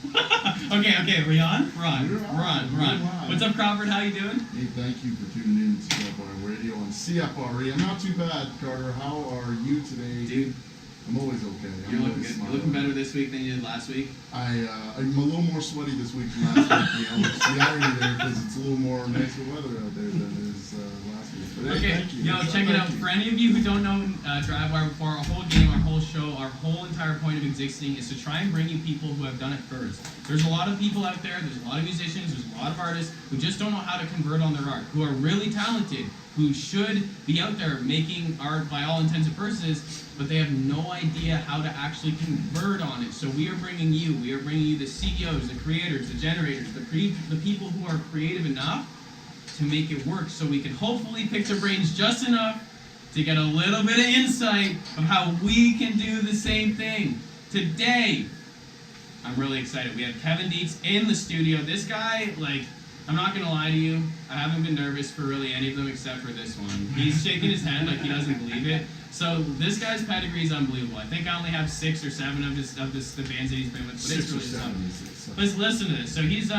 Okay, we on? We're on. What's up, Crawford? How you doing? Hey, thank you for tuning in to DriveWire Radio on CFRE. I'm not too bad, Carter. How are you today? Dude, I'm always okay. you're looking good. You're looking better this week than you did last week. I'm a little more sweaty this week than last week. Which the irony there, because it's a little more nicer weather out there than it is last week. But hey, thank you. Check it out. For any of you who don't know DriveWire before, our whole game, our whole show, our whole entire point of existing is to try and bring you people who have done it first. There's a lot of people out there, there's a lot of musicians, there's a lot of artists who just don't know how to convert on their art, who are really talented, who should be out there making art by all intents and purposes, but they have no idea how to actually convert on it. So we are bringing you the CEOs, the creators, the generators, the people who are creative enough to make it work, so we can hopefully pick their brains just enough to get a little bit of insight of how we can do the same thing. Today, I'm really excited. We have Kevin Dietz in the studio. This guy, I'm not going to lie to you, I haven't been nervous for really any of them except for this one. He's shaking his head like he doesn't believe it. So this guy's pedigree is unbelievable. I think I only have 6 or 7 of the bands that he's been with, but it's really something. Let's listen to this. So he's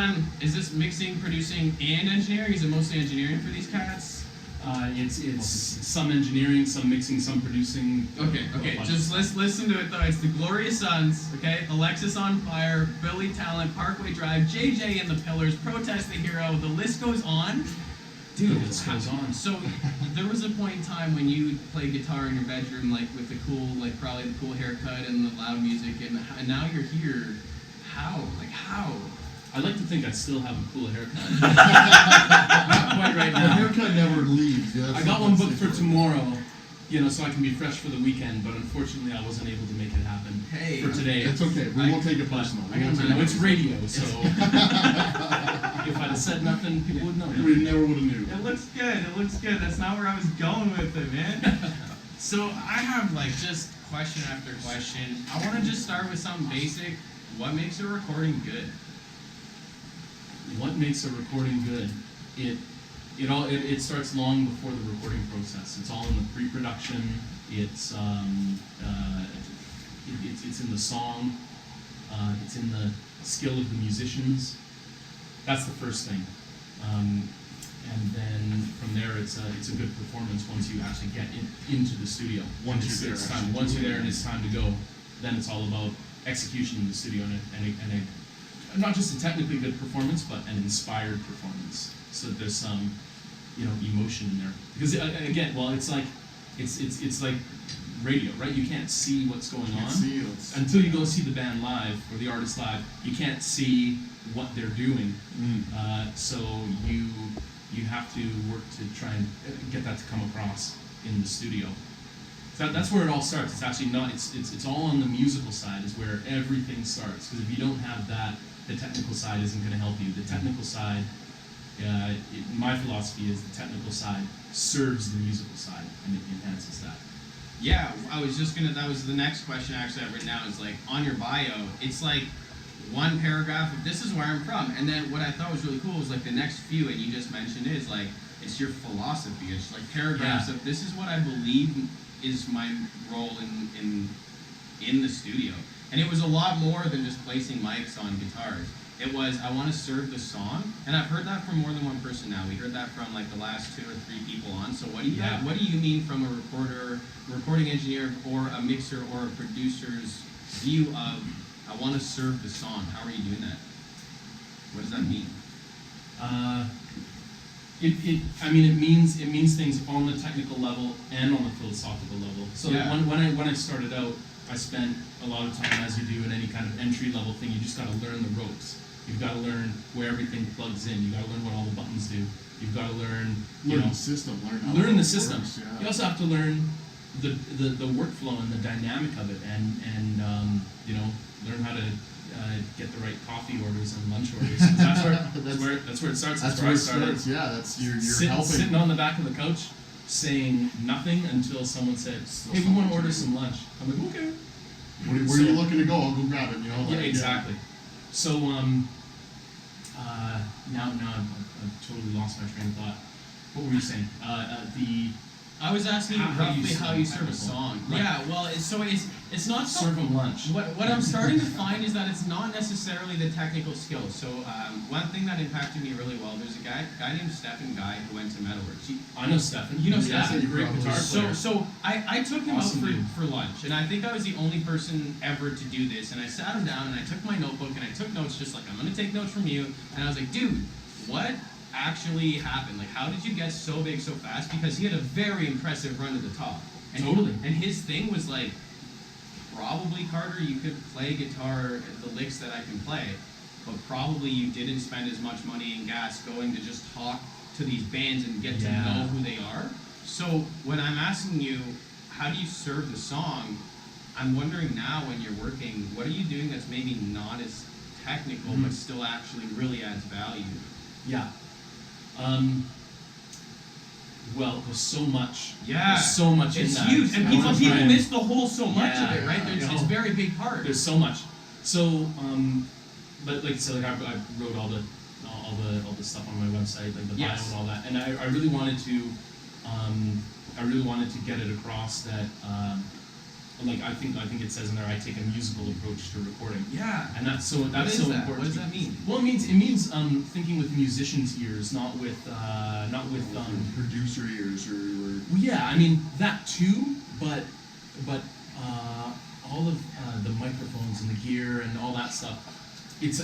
is this mixing, producing, and engineering? Is it mostly engineering for these cats? It's some engineering, some mixing, some producing. Okay. Just let's listen to it though. It's the Glorious Sons, okay? Alexis on Fire, Billy Talent, Parkway Drive, JJ and the Pillars, Protest the Hero. The list goes on. Dude, the list goes on. So there was a point in time when you played guitar in your bedroom, with the cool, probably the cool haircut and the loud music, and now you're here. How? How? I like to think I still have a cool haircut. Not quite right now. The haircut never leaves. Yeah, I got one booked for tomorrow, so I can be fresh for the weekend, but unfortunately I wasn't able to make it happen for today. It's okay. We won't take it personal. It's radio, so if I'd have said nothing, people would know. We never would have knew. It looks good. That's not where I was going with it, man. So I have just question after question. I want to just start with something basic. What makes a recording good? What makes a recording good? It starts long before the recording process. It's all in the pre-production. It's in the song. It's in the skill of the musicians. That's the first thing. And then from there, it's a good performance once you actually get into the studio. Once you're there and it's time to go, then it's all about execution in the studio and not just a technically good performance, but an inspired performance. So that there's some, emotion in there. Because again, it's like radio, right? You can't see what's going on until you go see the band live or the artist live. You can't see what they're doing. So you have to work to try and get that to come across in the studio. So that's where it all starts. It's actually not. It's all on the musical side is where everything starts. Because if you don't have that, the technical side isn't going to help you. The technical side, my philosophy is the technical side serves the musical side and it enhances that. Yeah, I was just gonna. That was the next question actually I've written down. Is on your bio, it's one paragraph of this is where I'm from, and then what I thought was really cool was the next few, and you just mentioned is it's your philosophy. It's paragraphs of this is what I believe is my role in the studio. And it was a lot more than just placing mics on guitars. It was, I want to serve the song, and I've heard that from more than one person now. We heard that from the last 2 or 3 people on. So what do you mean from a recording engineer, or a mixer, or a producer's view of I want to serve the song? How are you doing that? What does that mean? It means things on the technical level and on the philosophical level. So when I started out, I spent a lot of time, as you do in any kind of entry-level thing, you just got to learn the ropes. You've got to learn where everything plugs in. You've got to learn what all the buttons do. You've got to learn the system. Learn the system. Works, yeah. You also have to learn the workflow and the dynamic of it, and learn how to get the right coffee orders and lunch orders. That's where it starts. That's where I started. Yeah, that's you're helping. Sitting on the back of the couch, saying nothing until someone said, "Hey, we want to order some lunch." I'm like, "Okay." Where are you looking to go? I'll go grab it. Yeah, exactly. Yeah. So now I've totally lost my train of thought. What were you saying? I was asking roughly how you serve a song. Right. Yeah, well, it's It's not so, serve them lunch. what I'm starting to find is that it's not necessarily the technical skills. So one thing that impacted me really well, there's a guy named Stefan Guy who went to Metalworks. I know Stefan. You know Yeah, Stefan, great guitar player. So I took him Awesome out dude. for lunch, and I think I was the only person ever to do this. And I sat him down and I took my notebook and I took notes, just like I'm gonna take notes from you. And I was like, dude, what actually happened? Like, how did you get so big so fast? Because he had a very impressive run to the top. And Totally. And his thing was like, probably, Carter, you could play guitar at the licks that I can play, but probably you didn't spend as much money in gas going to just talk to these bands and get to know who they are. So when I'm asking you, how do you serve the song, I'm wondering now when you're working, what are you doing that's maybe not as technical, but still actually really adds value? Yeah. Well, there's so much. Yeah. There's so much in It's that. huge, and I people wanna try and- miss the whole so much of it, right? Yeah, It's I a know. very big part. There's so much. So, but like so, like I wrote all the stuff on my website, like the bio Yes. and all that, and I really wanted to get it across that, like I think it says in there, I take a musical approach to recording. Yeah. And that's so What is that? important. What does that mean? Well, it means thinking with musicians' ears, not with Producer ears or well, yeah, I mean that too, but all of the microphones and the gear and all that stuff,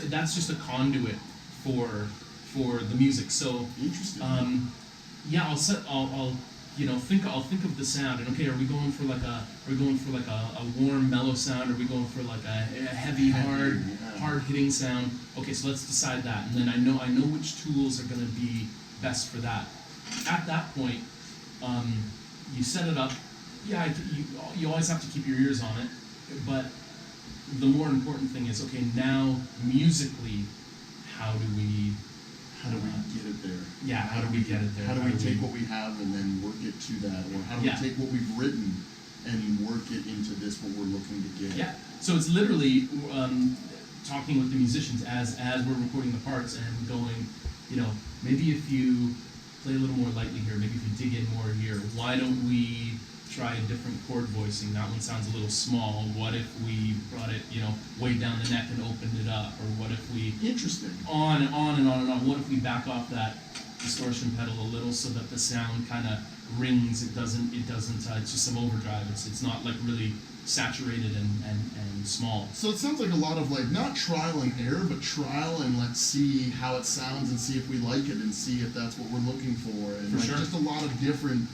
that's just a conduit for the music. So interesting. yeah, I'll think of the sound and okay, are we going for like a warm mellow sound? Are we going for like a heavy hard hitting sound? Okay, so let's decide that, and then I know which tools are going to be best for that. At that point, you set it up. Yeah, you always have to keep your ears on it, but the more important thing is, okay, now musically, how do we get it there? Yeah, how do we get it there? How do we take what we have and then work it to that? Or how do we take what we've written and work it into this, what we're looking to get? Yeah, so it's literally talking with the musicians as we're recording the parts and going, maybe if you play a little more lightly here, maybe if you dig in more here, why don't we try a different chord voicing? That one sounds a little small. What if we brought it, way down the neck and opened it up? Or what if we Interesting. On and on and on and on. What if we back off that distortion pedal a little so that the sound kind of rings? It doesn't. It's just some overdrive. It's not like really saturated and small. So it sounds like a lot of not trial and error, but trial and let's see how it sounds and see if we like it and see if that's what we're looking for. And For sure. just a lot of different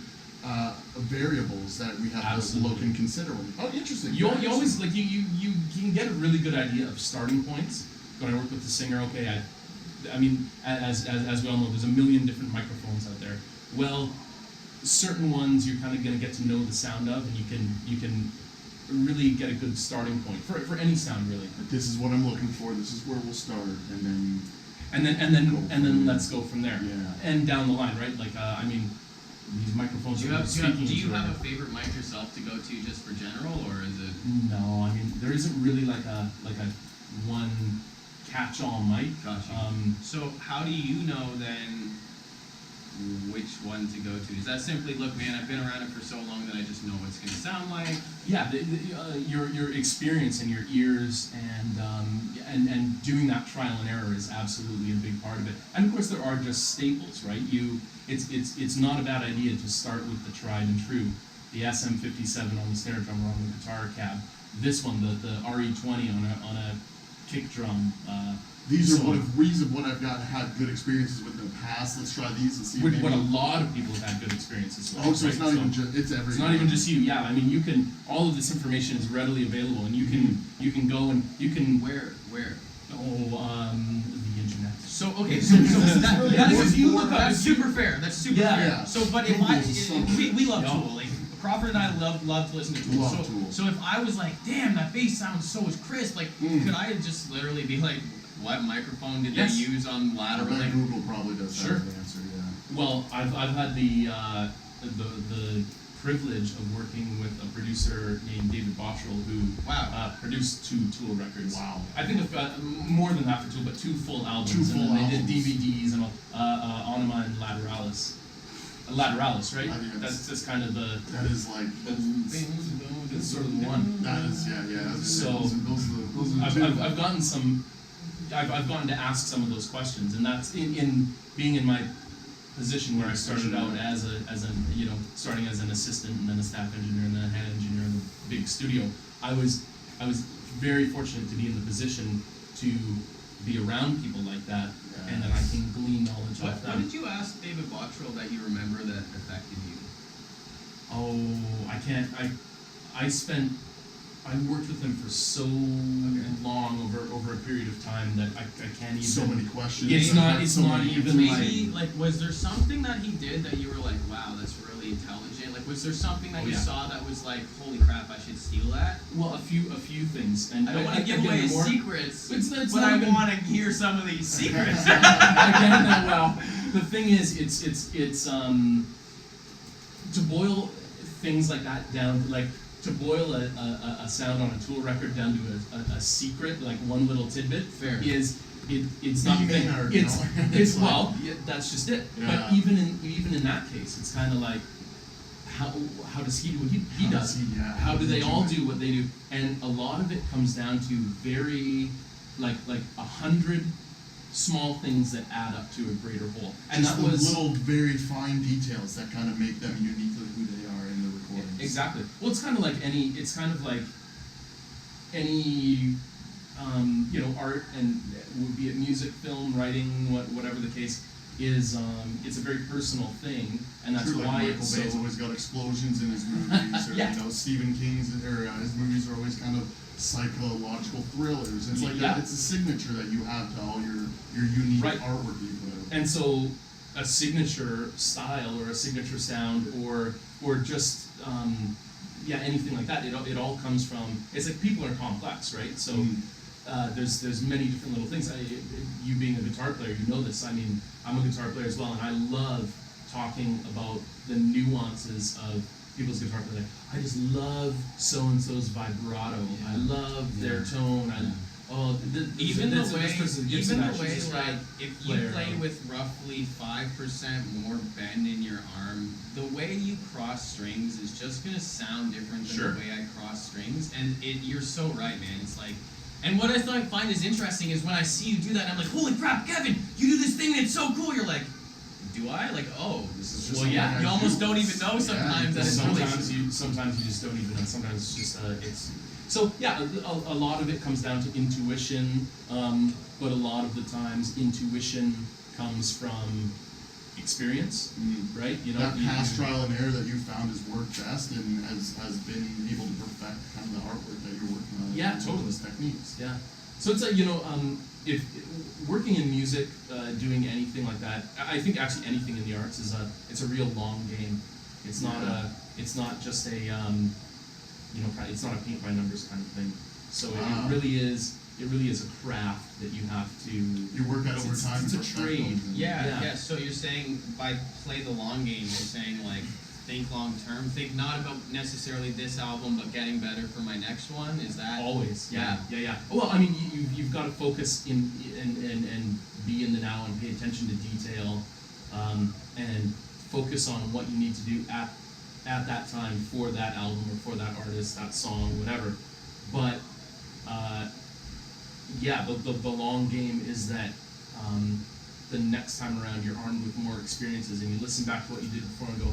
variables that we have to look and consider. Oh, interesting. You always you can get a really good idea of starting points when I work with the singer. Okay, I mean as we all know, there's a million different microphones out there. Well, certain ones you're kind of going to get to know the sound of, and you can really get a good starting point for any sound really. This is what I'm looking for. This is where we'll start, and then let's go from there. Yeah. And down the line, right? Like I mean, these microphones. Do are speaking you into have it. a favorite mic yourself to go to just for general, or is it? No, I mean there isn't really like a one catch-all mic. Gotcha. So how do you know then which one to go to? Is that simply, look, man, I've been around it for so long that I just know what it's going to sound like? Yeah, your experience and your ears and doing that trial and error is absolutely a big part of it. And of course, there are just staples, right? It's not a bad idea to start with the tried and true, the SM57 on the snare drum or on the guitar cab. This one, the RE20 on a kick drum. these are what I've had good experiences with in the past. Let's try these and see. With what a lot of people have had good experiences with. Oh, so right? it's not even just it's everything. It's not even just you. Yeah, I mean, you can. All of this information is readily available, and you can go and you can. Where? The internet. So okay, so that is, if you look up, that's super fair. That's super Yeah. fair. Yeah. So, but if we love Tool, like Crawford and I love to listen to Tool. Love Tool. So if I was like, damn, that bass sounds so crisp, like, could I just literally be like, what microphone did Yes. they use on I lateral? bet Like, Google probably does Sure. have an answer. Yeah. Well, I've had the privilege of working with a producer named David Bottrell who Wow. produced 2 Tool records. Wow. I think more than that for Tool, but 2 full albums. 2 full and then they albums. did DVDs and Anima and Lateralis. lateralis, right? I think That's kind of the that is like that's sort of the one. that is yeah. So, those are the two. I've gotten some. I've gotten to ask some of those questions, and that's in being in my position where I started out as starting as an assistant and then a staff engineer and then a head engineer in the big studio. I was very fortunate to be in the position to be around people like that, and that I can glean knowledge off What them. did you ask David Bottrell that you remember that affected you? Oh, I can't. I worked with him for so long over a period of time that I can't even. So many questions. It's not even Maybe, like, was there something that he did that you were like, wow, that's really intelligent? Like, was there something that you saw that was like, holy crap, I should steal that? Well, a few things, and I don't want to give away his secrets, It's but not I even- want to hear some of these secrets. I get it that well. The thing is, it's to boil things like that down, like to boil a sound on a Tool record down to a secret, like one little tidbit, Fair. It's not You the may thing. not It's know. it's well, yeah, that's just it. Yeah. But even in that case, it's kind of like how does he do what he does? How do they all do what they do? And a lot of it comes down to very like 100 small things that add up to a greater whole. And Just that the was little, very fine details that kind of make them uniquely who they are in the recordings. exactly. Well, it's kind of like any. It's kind of like any. Art, and would be it music, film, writing, whatever the case is. It's a very personal thing, and that's True, like why Michael it's Bay's so. always got explosions in his movies, or Yeah. Stephen King's his movies are always kind of psychological thrillers. It's like Yeah. it's a signature that you have to all your unique Right. artwork you put out. And so, a signature style or a signature sound or just anything like that. It all comes from. It's like people are complex, right? So. There's many different little things. You being a guitar player, you know this. I mean, I'm a guitar player as well, and I love talking about the nuances of people's guitar playing. I just love so and so's vibrato. Yeah. I love their tone. Even the way, like like, if you play with roughly 5% more bend in your arm, the way you cross strings is just gonna sound different than Sure. the way I cross strings. And you're so right, man. It's like, and what I find is interesting is when I see you do that, and I'm like, holy crap, Kevin, you do this thing and it's so cool. You're like, do I? Like, oh, This is just Well, something yeah, I you almost do. don't even know sometimes that it's really. sometimes you just don't even know. Sometimes it's just it's. So yeah, a lot of it comes down to intuition, but a lot of the times intuition comes from experience, right? That past trial and error that you found has worked best and has been able to perfect kind of the artwork that you're working on. Yeah, and totally. those techniques. Yeah. So it's if working in music, doing anything like that, I think actually anything in the arts it's a real long game. It's not it's not just a it's not a paint by numbers kind of thing. So it really is a craft that you have to. You work at over time. It's a to perfect trade. those and- Yeah. So you're saying by play the long game, you're saying like think long term, think not about necessarily this album, but getting better for my next one. Is that Always, Yeah. yeah. Well, I mean, you've got to focus and be in the now and pay attention to detail, and focus on what you need to do at that time for that album or for that artist, that song, whatever. But the long game is that the next time around you're armed with more experiences and you listen back to what you did before and go,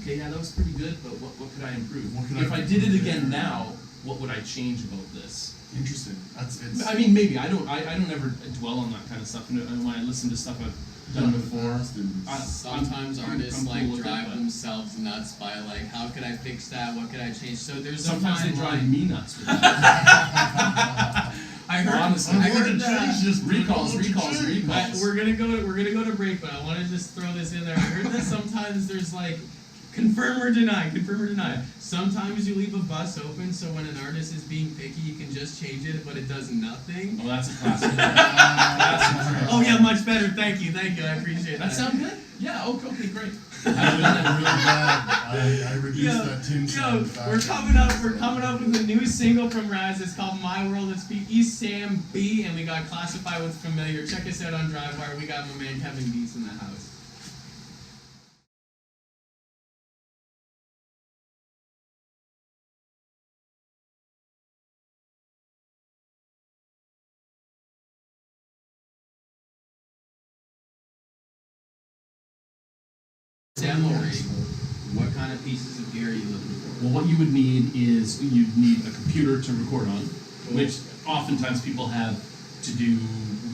okay, yeah, that was pretty good, but what could I improve? What could If I I did it improve again there? now, what would I change about this? Interesting. It's. I mean, maybe I don't ever dwell on that kind of stuff. And when I listen to stuff I've done before, sometimes I'm artists cool like with drive it, but themselves nuts by like, how could I fix that? What could I change? So there's sometimes a they fine drive line. me nuts with that. I heard. Honestly. I I heard heard that. just Recalls. We're gonna go to break, but I want to just throw this in there. I heard that sometimes there's like confirm or deny. Sometimes you leave a bus open, so when an artist is being picky, you can just change it, but it does nothing. Oh, that's a classic. That's Oh yeah, much better. Thank you. I appreciate that. that sound good? Yeah. Okay. Great. I really bad. I reduced that tin sound back. We're coming up with a new single from Raz. It's called My World. It's East Sam B, and we got Classify with Familiar. Check us out on DriveWire. We got my man Kevin Dietz in the house. demo rig, what kind of pieces of gear are you looking for? Well, what you would need is you'd need a computer to record on, which oftentimes people have to do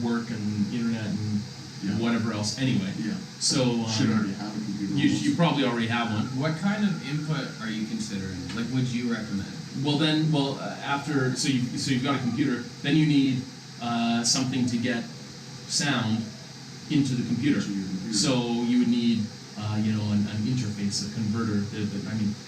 work and internet and whatever else anyway. Yeah. So Should already have a computer. you probably already have one. What kind of input are you considering? Like, would you recommend? After you've got a computer, then you need something to get sound into the computer. So you would need an interface, a converter.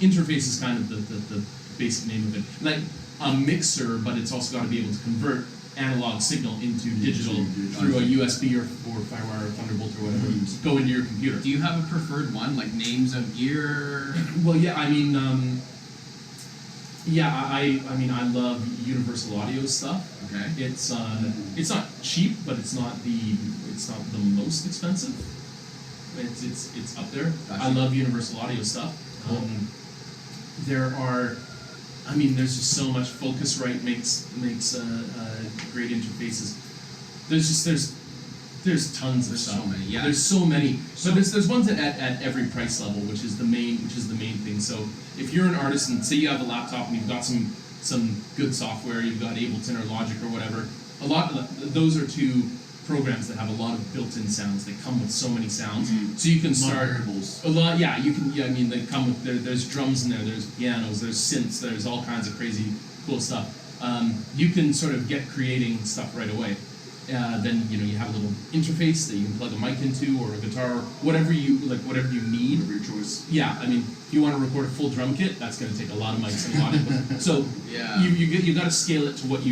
Interface is kind of the basic name of it. Like a mixer, but it's also got to be able to convert analog signal into digital through a USB or FireWire or Thunderbolt or whatever. Go into your computer. Do you have a preferred one, like names of gear? Well, yeah, I mean, I love Universal Audio stuff. Okay. It's not cheap, but it's not the most expensive. It's up there. Gotcha. I love Universal Audio stuff. There's just so much. Focusrite makes great interfaces. There's tons of stuff. So many, yeah. There's so many. But there's ones at every price level, which is the main thing. So if you're an artist and say you have a laptop and you've got some good software, you've got Ableton or Logic or whatever, those are two programs that have a lot of built-in sounds. They come with so many sounds, so you can start a lot. Yeah, you can. Yeah, I mean, they come with there's drums in there, there's pianos, there's synths, there's all kinds of crazy cool stuff. You can sort of get creating stuff right away. Then you have a little interface that you can plug a mic into or a guitar, or whatever you need. Whatever your choice. Yeah, I mean, if you want to record a full drum kit, that's going to take a lot of mics and a lot of. So yeah, you got to scale it to what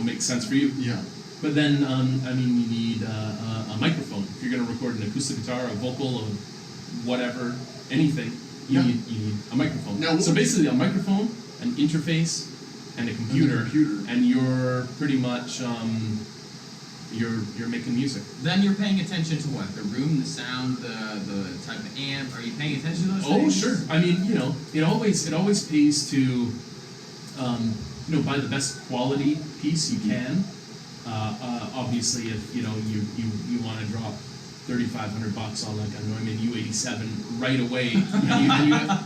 makes sense for you. Yeah. But then, you need a microphone. If you're going to record an acoustic guitar, a vocal, or whatever, anything, you need a microphone. Now, so basically, a microphone, an interface, and a computer, and you're pretty much you're making music. Then you're paying attention to what? The room, the sound, the type of amp. Are you paying attention to those things? Oh, sure. I mean, it always pays to buy the best quality piece you can. Obviously, if you want to drop $3,500 on like a Neumann U87 right away,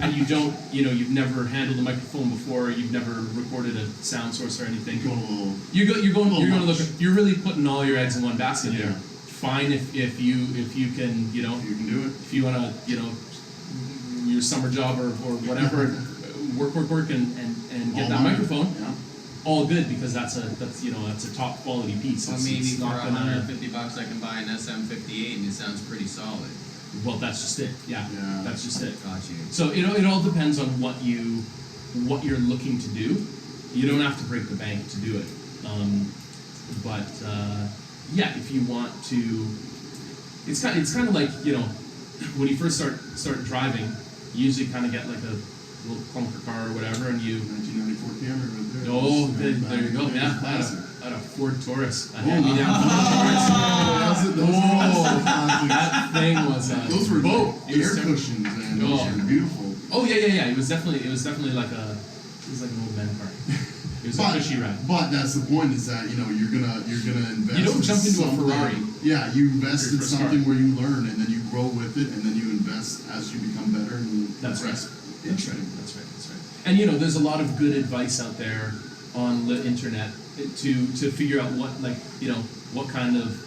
and you don't, you've never handled a microphone before, you've never recorded a sound source or anything. You're really putting all your eggs in one basket there. Fine if you can you can do it. If you want to your summer job or whatever, work and get that microphone. Yeah. All good, because that's a top quality piece. Well, maybe for $150 I can buy an SM58 and it sounds pretty solid. Well, that's just it. Yeah. That's just it. Got you. So it all depends on what you're looking to do. You don't have to break the bank to do it. If you want to, it's kind of like when you first start driving, you usually kind of get like a little clunker car or whatever, and you 1994 Camry right there. Oh, there you go. Yeah, I had a Ford Taurus. That thing was. Those were air cushions, man. Those were beautiful. Oh yeah. It was definitely like an old man car. It was a cushy ride. But that's the point, is that you're gonna invest. You don't jump into a Ferrari. Yeah, you invest in something where you learn, and then you grow with it, and then you invest as you become better. And that's right. That's right. And there's a lot of good advice out there on the internet to figure out what kind of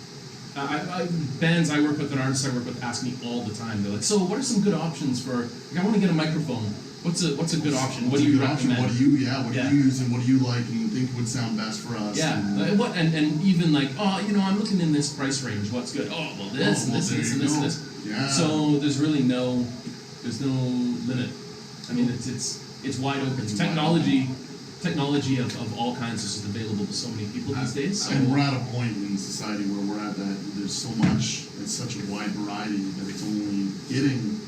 bands I work with and artists I work with ask me all the time. They're like, so what are some good options for? I want to get a microphone. What's a good option? What do you recommend? What do you use and what do you like and think would sound best for us? Yeah. And even like, I'm looking in this price range. What's good? Oh, well, this and this and this and this and this. Yeah. So there's no limit. I mean, it's wide open. Technology of all kinds is just available to so many people these days. So. And we're at a point in society where we're at that there's so much, it's such a wide variety that it's only getting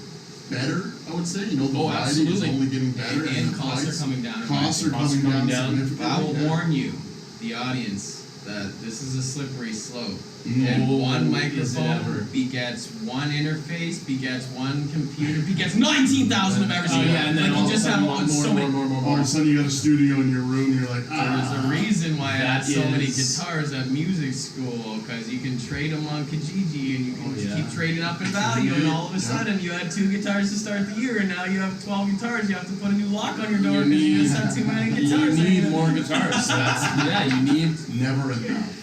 better, I would say. The variety is only getting better. And costs are coming down. Costs are coming down significantly. I will warn you, the audience, that this is a slippery slope. And Oh, one is it microphone ever. begets one interface, begets one computer, begets 19,000 of every single and then like all you of a just have sudden so many. All of a sudden, you got a studio in your room. You're like, There's a reason why I had That so many is- guitars at music school, because you can trade them on Kijiji and you can Oh, yeah. keep trading up in value, and all of a sudden you had 2 guitars to start the year, and now you have 12 guitars. You have to put a new lock on your door because you just have too many guitars. You need more guitars. That's, you need. never enough.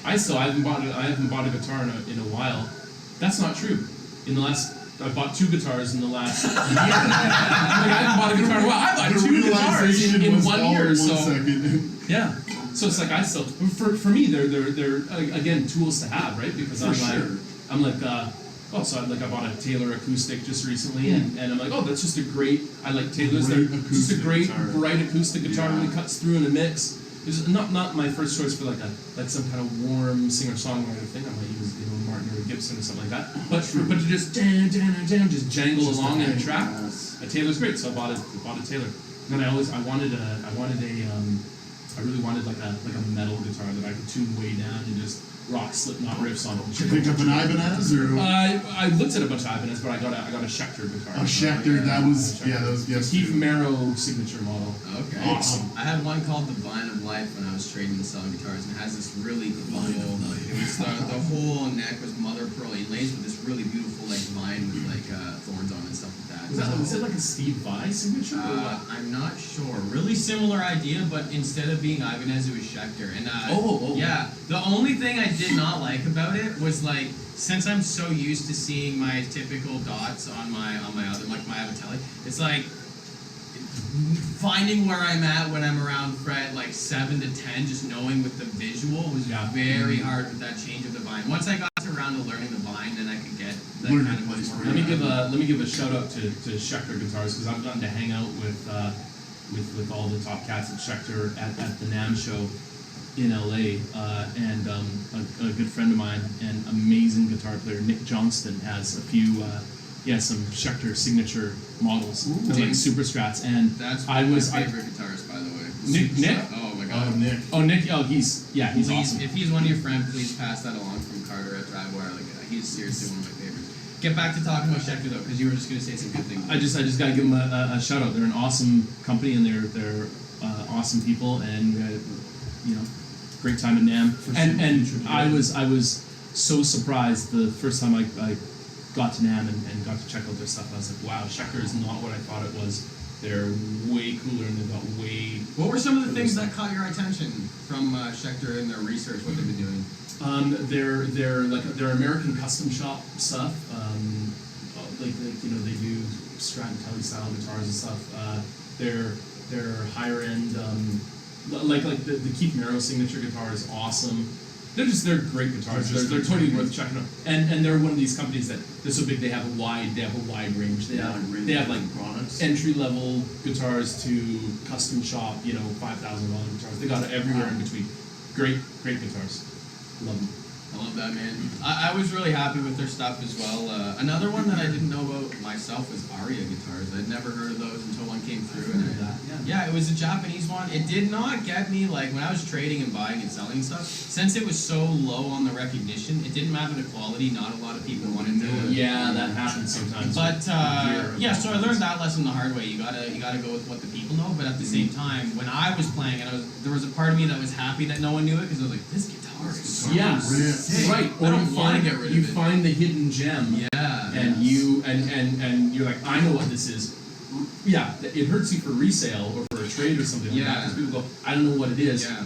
I haven't bought a guitar in a while. That's not true. I bought 2 guitars in the last year. I haven't bought a guitar in a while. I bought The 2 guitars realization in was 1 all year. in So 1 second. yeah. So it's like I still for me they're again tools to have, right? Because For sure. I'm like I bought a Taylor acoustic just recently, and I'm like, oh, that's just a great. I like Taylor's. They're Great just a acoustic great guitar. bright acoustic guitar. Yeah. Really cuts through in a mix. It's not my first choice for like some kind of warm singer songwriter thing. I might use Martin or Gibson or something like that. But to just just jangle Just along in a thing, track. yes. A Taylor's great, so I bought a Taylor. And I really wanted like a metal guitar that I could tune way down and just rock Slipknot riffs on it. Did you pick up an Ibanez or I looked at a bunch of Ibanez, but I got a Schecter guitar. a Schecter? That was yes. Keith too. Merrow signature model. Okay. Awesome. I had one called the Vine of Life when I was trading and selling guitars, and it has this really cool. It was the whole neck was mother of pearl inlays with this really beautiful like vine with like thorns on it and stuff like that. Was it like a Steve Vai signature? or what? I'm not sure. Really similar idea, but instead of being Ibanez, it was Schecter. And yeah, the only thing I did not like about it was like, since I'm so used to seeing my typical dots on my other like my Avatelli, it's like finding where I'm at when I'm around fret like 7 to 10, just knowing with the visual was very hard with that change of the vine. Once I got around to learning the vine, then I could get that Learn kind the of place more. for it. Let me give a shout out to Schecter guitars, because I've gotten to hang out with all the top cats at Schecter at the NAMM show in LA, and a good friend of mine and amazing guitar player, Nick Johnston, has a few. He has some Schecter signature models, they're like super strats, and That's I one of was my favorite guitars, by the way. Nick? Oh my Oh, god. Nick. he's Please, awesome. if he's one of your friends, please pass that along from Carter at DriveWire. Like, he's seriously one of my favorites. Get back to talking about Schecter though, because you were just gonna say some good things. I just gotta give them a shout out. They're an awesome company, and they're awesome people, and great time in NAMM. And I was so surprised the first time I got to NAMM and got to check out their stuff. I was like, wow, Schecter is not what I thought it was. They're way cooler, and they've got way. What were some of the things that caught your attention from Schecter in their research? What they've been doing? Their American custom shop stuff. They do Strat and Kelly style guitars and stuff. Their higher end, like the Keith Merrow signature guitar is awesome. They're great guitars. They're totally worth checking out. And they're one of these companies that they're so big they have a wide range. They have like products. entry level guitars to custom shop, $5,000 guitars. They got it everywhere in between. Great guitars. Love them. I love that, man. I was really happy with their stuff as well. Another one that I didn't know about myself was Aria guitars. I'd never heard of those until one came through. Yeah, it was a Japanese one. It did not get me, like, when I was trading and buying and selling stuff, since it was so low on the recognition, it didn't matter the quality. Not a lot of people wanted to. Yeah, that happens sometimes. But so I learned that lesson the hard way. You gotta go with what the people know. But at the same time, when I was playing, there was a part of me that was happy that no one knew it, because I was like, this guitar is so sick. Right. I don't want to get rid of it. You find the hidden gem. Yeah. And you're like, I know what this is. Yeah, it hurts you for resale or for a trade or something like that, because people go, I don't know what it is. Yeah.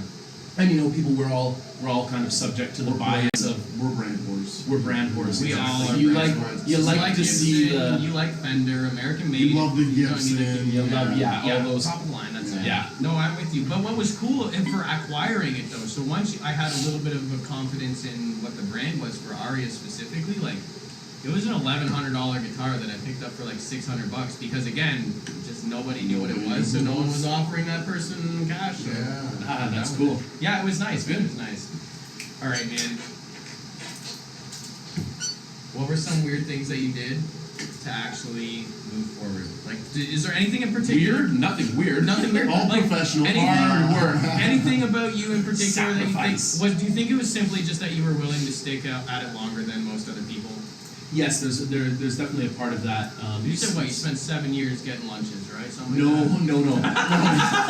And people, we're all kind of subject to the bias of We're brand whores. we're brand whores. We all exactly. are You brand like whores. you like to see Gibson, the you like Fender, American made. You love the You don't need Gibson. you love all those. top of the line. That's it. Yeah. No, I'm with you. But what was cool and for acquiring it though, so once I had a little bit of a confidence in what the brand was for Aria specifically, like it was an $1,100 guitar that I picked up for like $600 because again, just nobody knew what it was, so no one was offering that person cash. So Yeah. That's cool. Yeah, it was nice. Good. It was nice. All right, man. What were some weird things that you did to actually move forward? Like, is there anything in particular? Weird? Nothing weird. Nothing weird. All like, professional. Anything, Hard work. anything about you in particular that you think? Sacrifice. Do you think it was simply just that you were willing to stick out at it longer than most other people? Yes, there's definitely a part of that. You said what? You spent 7 years getting lunches, right? Something No, like that. no.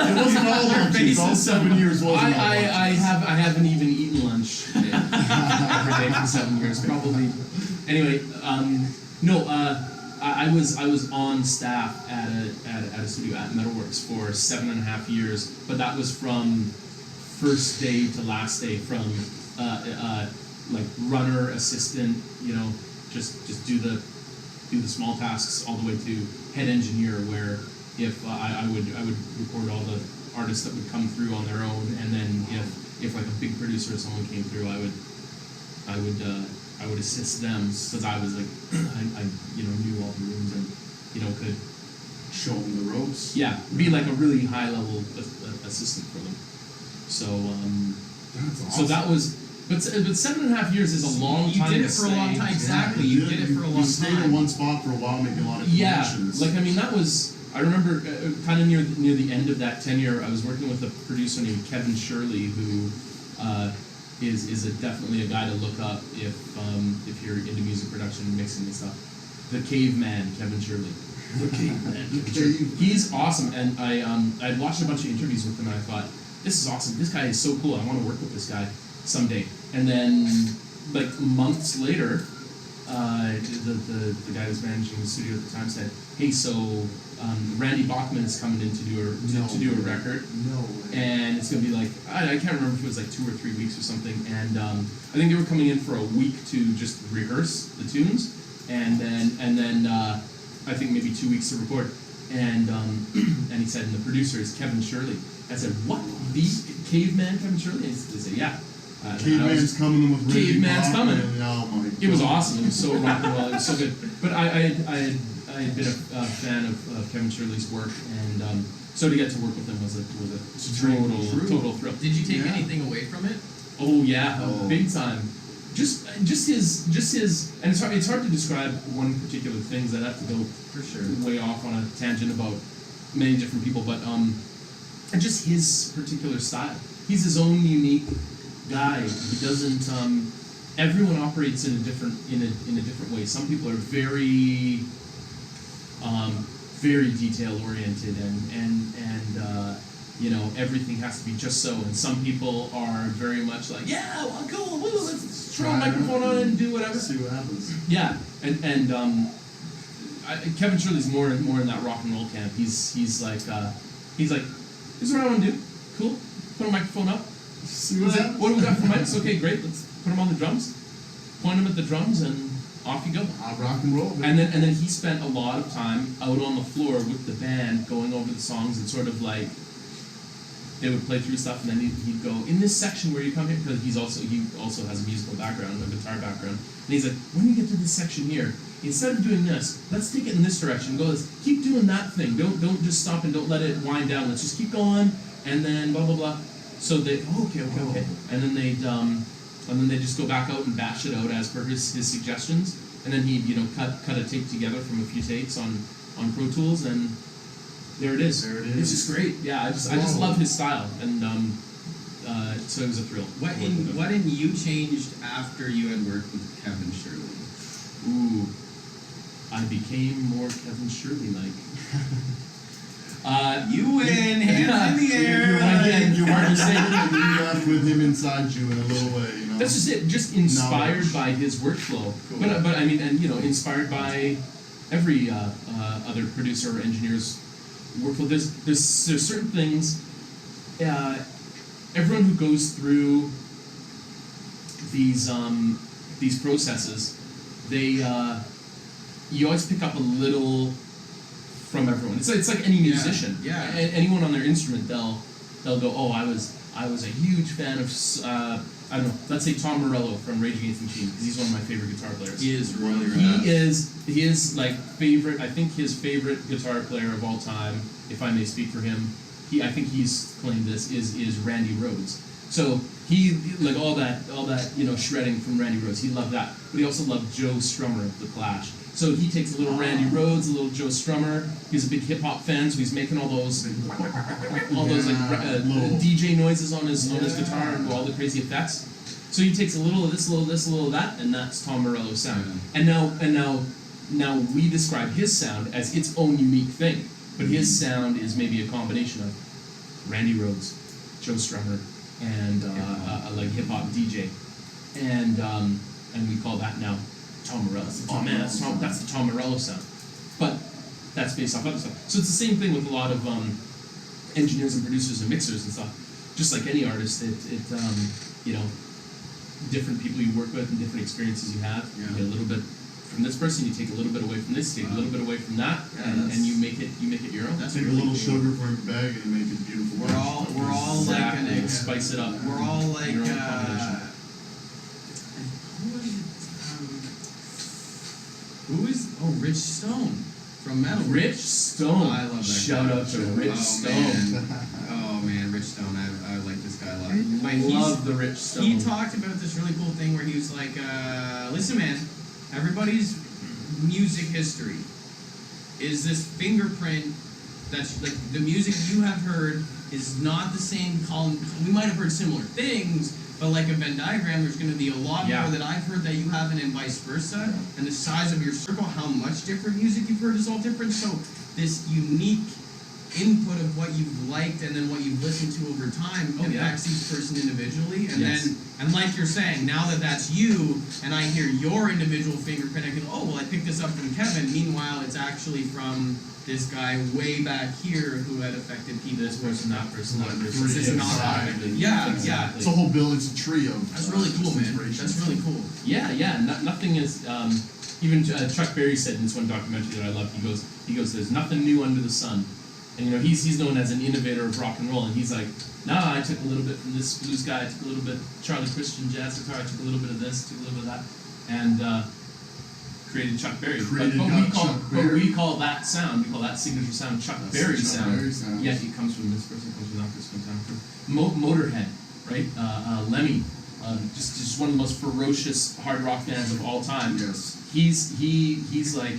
It wasn't all lunches. All 7 years wasn't all I lunches. haven't even eaten lunch every day for 7 years, probably. Anyway, no. I was on staff at a studio at Metalworks for 7.5 years, but that was from first day to last day, from like runner, assistant, just do the small tasks all the way to head engineer, where if I would record all the artists that would come through on their own, and then if like a big producer or someone came through, I would assist them, because I was like I knew all the rooms and could Show them the ropes. be like a really high level assistant for them. So That's awesome. so that was. But 7.5 years is a long time. You did to it for a long stay. time. Exactly. You did it for a long You stayed in time. one spot for a while, making a lot of Yeah, connections. like I mean, that was. I remember kind of near the end of that tenure, I was working with a producer named Kevin Shirley, who is definitely a guy to look up if you're into music production and mixing and stuff. The Caveman, Kevin Shirley. The Caveman. He's awesome, and I'd watched a bunch of interviews with him, and I thought, this is awesome. This guy is so cool. I want to work with this guy someday. And then, like months later, the guy who's managing the studio at the time said, "Hey, so Randy Bachman is coming in to do a record, No way. and it's gonna be like I can't remember if it was like 2 or 3 weeks or something. And I think they were coming in for a week to just rehearse the tunes, and then I think maybe 2 weeks to record. And he said, and the producer is Kevin Shirley. I said, what? The Caveman Kevin Shirley? And they said, yeah. Caveman's coming with Randy Caveman's Bachman, coming. and oh my It was God. awesome. It was so rock and roll. It was so good. But I had been a fan of Kevin Shirley's work, and so to get to work with him was It's a a dream come true. total thrill. Did you take Yeah. anything away from it? Oh yeah, Oh. big time. Just his, and it's hard to describe one particular thing. That I have to go For sure. way off on a tangent about many different people, but and just his particular style. He's his own unique guy. He doesn't. Everyone operates in a different way. Some people are very very detail oriented, and everything has to be just so. And some people are very much like, yeah, well, cool, woo, let's throw a microphone on and do whatever. See what happens. Yeah, and Kevin Shirley's more in that rock and roll camp. He's like, this is what I want to do. Cool. Put a microphone up. See what happens. What do we got for mics? Okay, great. Let's put them on the drums. Point them at the drums, and off you go. Rock and roll. Baby. And then he spent a lot of time out on the floor with the band, going over the songs, and sort of like they would play through stuff, and then he'd go in this section where you come here, because he also has a musical background, a guitar background, and he's like, when you get to this section here, instead of doing this, let's take it in this direction. Go, let's keep doing that thing. Don't just stop and don't let it wind down. Let's just keep going, and then blah blah blah. So they okay, and then they'd just go back out and bash it out as per his suggestions, and then he'd cut a tape together from a few takes on Pro Tools, and there it is. There it is. It's just great. Yeah, I just love his style, and so it was a thrill. What in you changed after you had worked with Kevin Shirley? Ooh, I became more Kevin Shirley-like. You win, hands in the air. You Hard weren't to say. and you left with him inside you in a little way, you know. That's just it. Just inspired Knowledge. by his workflow. Cool. But I mean, and inspired by every other producer or engineer's workflow. There's certain things. Everyone who goes through these processes, you always pick up a little from everyone. It's like any musician. Yeah. Anyone on their instrument, they'll go, oh, I was a huge fan of I don't know. Let's say Tom Morello from Rage Against the Machine, because he's one of my favorite guitar players. He is really He is like favorite. I think his favorite guitar player of all time, if I may speak for him. I think he's claimed this is Randy Rhoads. So he like all that shredding from Randy Rhoads. He loved that, but he also loved Joe Strummer of the Clash. So he takes a little Randy Rhoads, a little Joe Strummer. He's a big hip hop fan, so he's making all those DJ noises on his guitar and all the crazy effects. So he takes a little of this, a little of this, a little of that, and that's Tom Morello's sound. And now we describe his sound as its own unique thing. But his sound is maybe a combination of Randy Rhoads, Joe Strummer, and a like hip hop DJ, and we call that now Tom Morello. Oh man, that's the Tom Morello sound. But that's based off other stuff. So it's the same thing with a lot of engineers and producers and mixers and stuff. Just like any artist, you know, different people you work with and different experiences you have. Yeah. You get a little bit from this person, you take a little bit away from this, take a little bit away from that, and you make it your own. That's Take a really little cool. sugar from your bag and make it beautiful. We're all Exactly. like Spice it up. we're all like Your own combination. who is Rich Stone from Metal. Rich Stone. I love that Shout guy. out to Rich Oh, Stone. man. Oh man, Rich Stone. I like this guy a lot. But I love the Rich Stone. He talked about this really cool thing where he was like, listen man, everybody's music history is this fingerprint that's like the music you have heard is not the same we might have heard similar things, but like a Venn diagram, there's going to be a lot Yeah. more that I've heard that you haven't and vice versa. And the size of your circle, how much different music you've heard is all different. So this unique input of what you've liked and then what you've listened to over time impacts each person individually. And Yes. then like you're saying, now that that's you and I hear your individual fingerprint, I can I picked this up from Kevin. Meanwhile, it's actually from this guy way back here who had affected people. This person, that person, that person. This is not Exactly. yeah, Exactly. It's a whole build. It's a tree of. That's really cool, man. inspiration. That's really cool. Yeah. Nothing is. Even Chuck Berry said in this one documentary that I love. He goes, "There's nothing new under the sun." And you know, he's known as an innovator of rock and roll, and he's like, "Nah, I took a little bit from this blues guy. I took a little bit Charlie Christian jazz guitar. I took a little bit of this, took a little bit of that, and created Chuck Berry." But we call that sound. We call that signature sound Chuck Berry sound. Yet it comes from this person, comes from that person, comes from Motorhead, right? Lemmy, just one of the most ferocious hard rock fans of all time. Yes. He's like,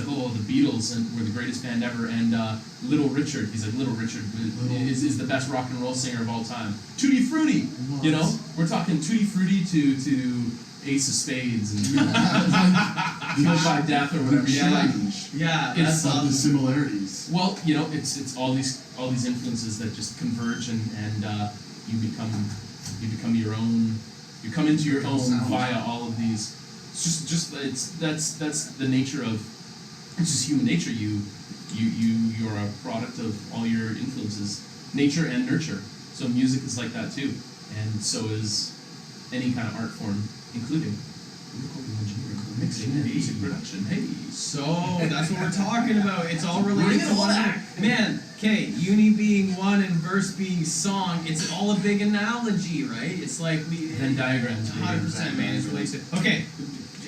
oh, the Beatles were the greatest band ever, and Little Richard, he's like, Little Richard is the best rock and roll singer of all time. Tutti Frutti, you know, we're talking Tutti Frutti to Ace of Spades and Killed by Death or whatever. Yeah, It's that's The similarities. Well, you know, it's all these influences that just converge and you become your own. You come into your own Sound. via all of these. That's the nature of. It's just human nature. You're a product of all your influences, nature and nurture. So music is like that too, and so is any kind of art form, including recording engineering, mixing, and music production. Hey, so that's what we're talking about. It's all related Bring to it all one back. man. Okay, uni being one and verse being song. It's all a big analogy, right? It's like Venn diagrams. 100%, man. It's related. Okay,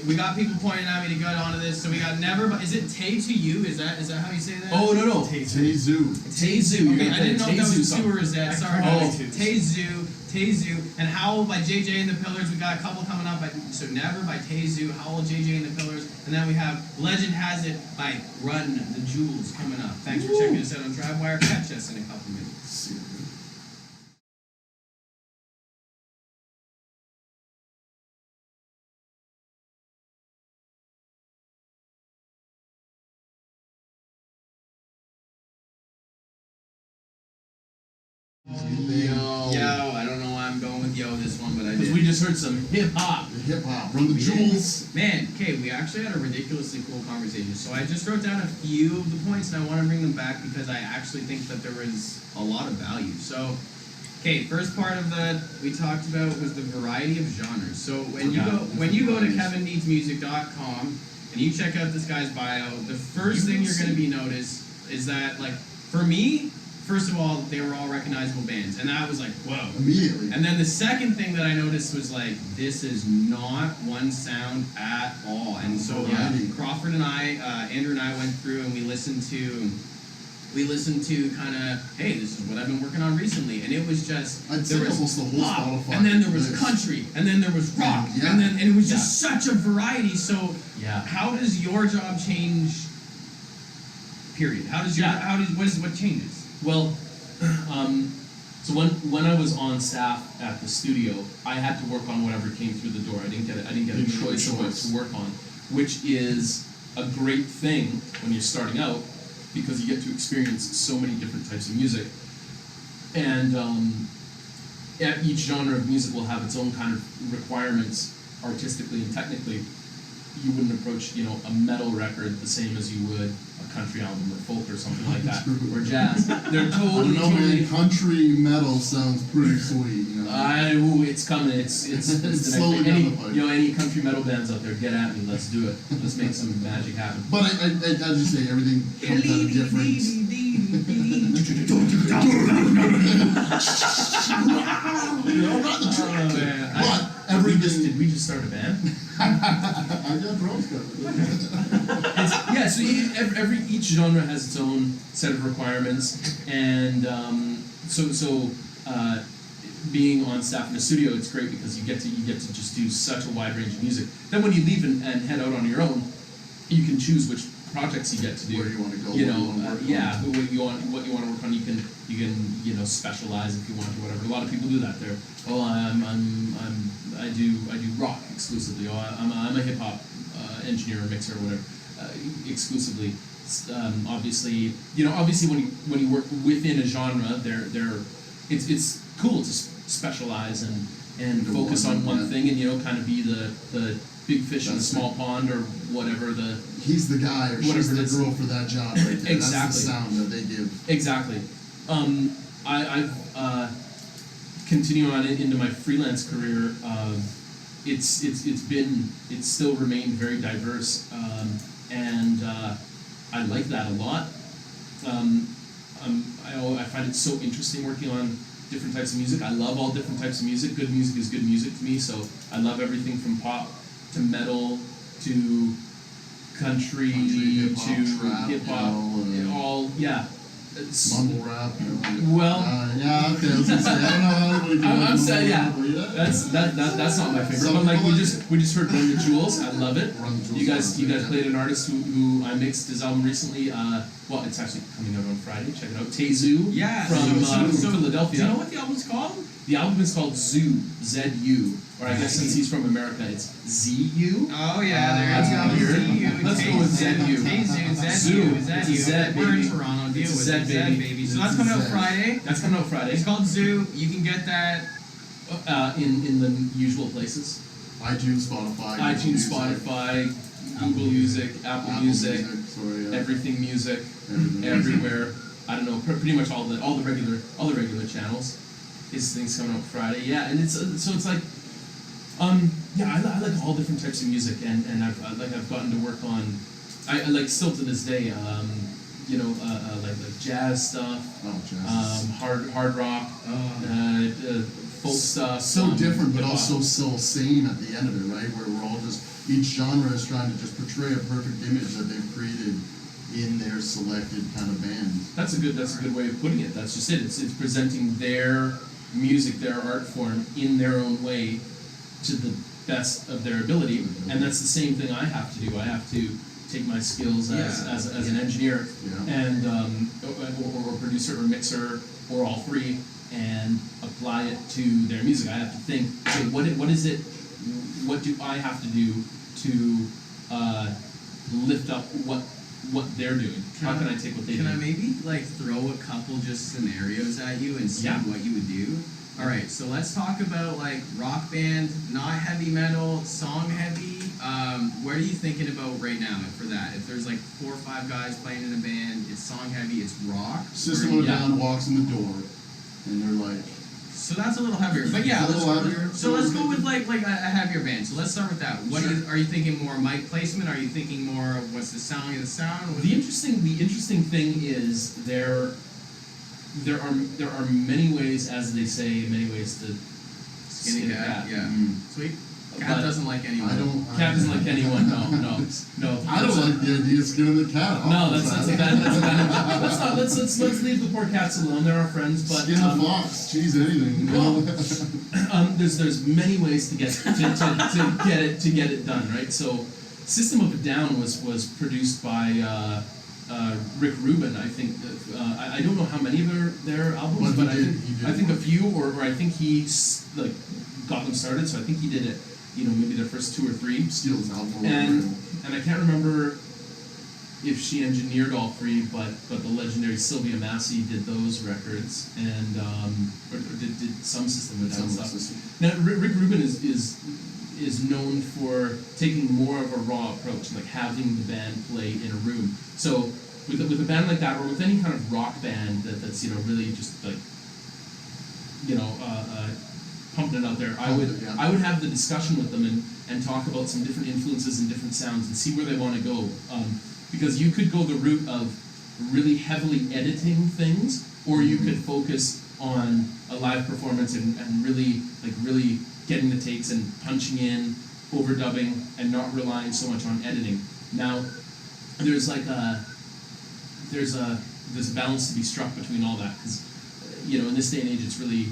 we got people pointing at me to get onto this. So we got never. But is it Tay to you? Is that how you say that? Oh no. Tezu. Tezu. Okay, I didn't know if that was song. two or is that. Sorry. Oh. Tezu, and Howl by JJ and the Pillars. We got a couple coming up. So Never by Tezu, Howl, JJ and the Pillars, and then we have Legend Has It by Run the Jewels coming up. Thanks for checking us out on DriveWire. Catch us in a couple minutes. Yo, I don't know why I'm going with yo this one, but I Because did. we just heard some hip hop. The hip hop. Run the jewels. Man, okay, we actually had a ridiculously cool conversation. So I just wrote down a few of the points, and I want to bring them back because I actually think that there was a lot of value. So, okay, first part of that we talked about was the variety of genres. So when you go to KevinDietzMusic.com and you check out this guy's bio, the first thing you're going to be noticed is that, like, for me, first of all, they were all recognizable bands, and that was like, whoa. Immediately. And then the second thing that I noticed was like, this is not one sound at all. And so Variety. Crawford and I, Andrew and I went through and we listened to kind of, hey, this is what I've been working on recently, and it was just I'd say almost the whole pop, Spotify and then there was list. country, and then there was rock, Yeah. and it was just such a variety. So Yeah. How does your job change? Period. What changes? Well, so when I was on staff at the studio, I had to work on whatever came through the door. I didn't get a choice of what to work on, which is a great thing when you're starting out because you get to experience so many different types of music, and each genre of music will have its own kind of requirements artistically and technically. You wouldn't approach, a metal record the same as you would a country album or folk or something like that, or jazz. They're I don't know, totally. man. Country metal sounds pretty sweet. It's coming. It's the next slowly thing. down the pipe. Any country metal bands out there, get at me. Let's do it. Let's make some magic happen. But as you say, everything comes out of different. But everything. Did we just start a band? I got drums covered. So each genre has its own set of requirements, and being on staff in a studio, it's great because you get to just do such a wide range of music. Then when you leave and head out on your own, you can choose which projects you get to do. Where you want to go? What you want to work on. You can specialize if you want to, whatever. A lot of people do that. I do rock exclusively. I'm a hip hop engineer or mixer or whatever exclusively. Obviously when you work within a genre, it's cool to specialize and focus on one thing and kind of be the big fish in a small pond or whatever the. He's the guy or she's the girl for that job right there. Exactly. That's the sound that they give. Exactly. I've continuing on into my freelance career. It's still remained very diverse, and I like that a lot. I find it so interesting working on different types of music. I love all different types of music. Good music is good music to me, so I love everything from pop to metal to country to hip hop. All Mumble rap. Well, yeah, okay. I was gonna say, I don't know how everybody can I'm saying, yeah. That's That's not my favorite. Some But like people we just heard Run the Jewels. I love it. Run the Jewels, You guys yeah. played an artist who I mixed his album recently. Well, it's actually coming out on Friday. Check it out. Tezu from Philadelphia. Do you know what the album's called? The album is called Zoo, Z-U, or I guess since he's from America, it's Z-U. Oh yeah, That's there you go. weird. Let's go with Z-U. Zoo. It's a Z, We're in baby. Toronto. Deal It's a with Z, it. baby. baby. So that's coming out Z. Friday. That's coming out Friday. It's called Zoo. You can get that. In the usual places. iTunes, Spotify. iTunes, Google Spotify, Google Music, Apple Music, Everything Music, everywhere. I don't know, pretty much all the regular channels. His thing's coming out Friday. Yeah, and it's like, I like all different types of music, and I've gotten to work on, I like still to this day, like jazz stuff, jazz. hard rock, folk stuff. So different, but hip-hop. also so same at the end of it, right? Where we're all each genre is trying to just portray a perfect image that they've created in their selected kind of band. That's a good way of putting it. That's just it. It's presenting their music, their art form in their own way to the best of their ability, and that's the same thing I have to do. I have to take my skills as an engineer and or producer or mixer or all three and apply it to their music. I have to think, okay, what do I have to do to lift up what they're doing? How can I take what they do? Can I maybe throw a couple just scenarios at you and see what you would do? All right, so let's talk about rock band, not heavy metal, song heavy. What are you thinking about right now for that? If there's 4 or 5 guys playing in a band, it's song heavy, it's rock. System of a Down walks in the door, and they're like. So that's a little heavier, but yeah. Let's go with a heavier band. So let's start with that. What are you thinking more mic placement? Are you thinking more of what's the sound of the sound? The interesting thing is there are many ways, as they say, many ways to skin a cat. Yeah. Sweet. Cat doesn't like anyone. Cat doesn't like anyone. No. I don't like the idea of skinning the cat. No, that's a bad. Let's leave the poor cats alone. They're our friends, but skin the fox, cheese, anything. There's many ways to get it done, right? So System of a Down was produced by Rick Rubin. I think I don't know how many of their albums, but I think a few, or I think he like got them started. So I think he did it. Maybe their first 2 or 3. Steals album. And I can't remember if she engineered all 3, but the legendary Sylvia Massey did those records, and or did some System of a Down stuff. Now Rick Rubin is known for taking more of a raw approach, like having the band play in a room. So with a band like that, or with any kind of rock band that's really just like pumping it out there, I would have the discussion with them and talk about some different influences and different sounds and see where they want to go. Because you could go the route of really heavily editing things, or you could focus on a live performance and really getting the takes and punching in, overdubbing, and not relying so much on editing. Now, there's a balance to be struck between all that, because in this day and age, it's really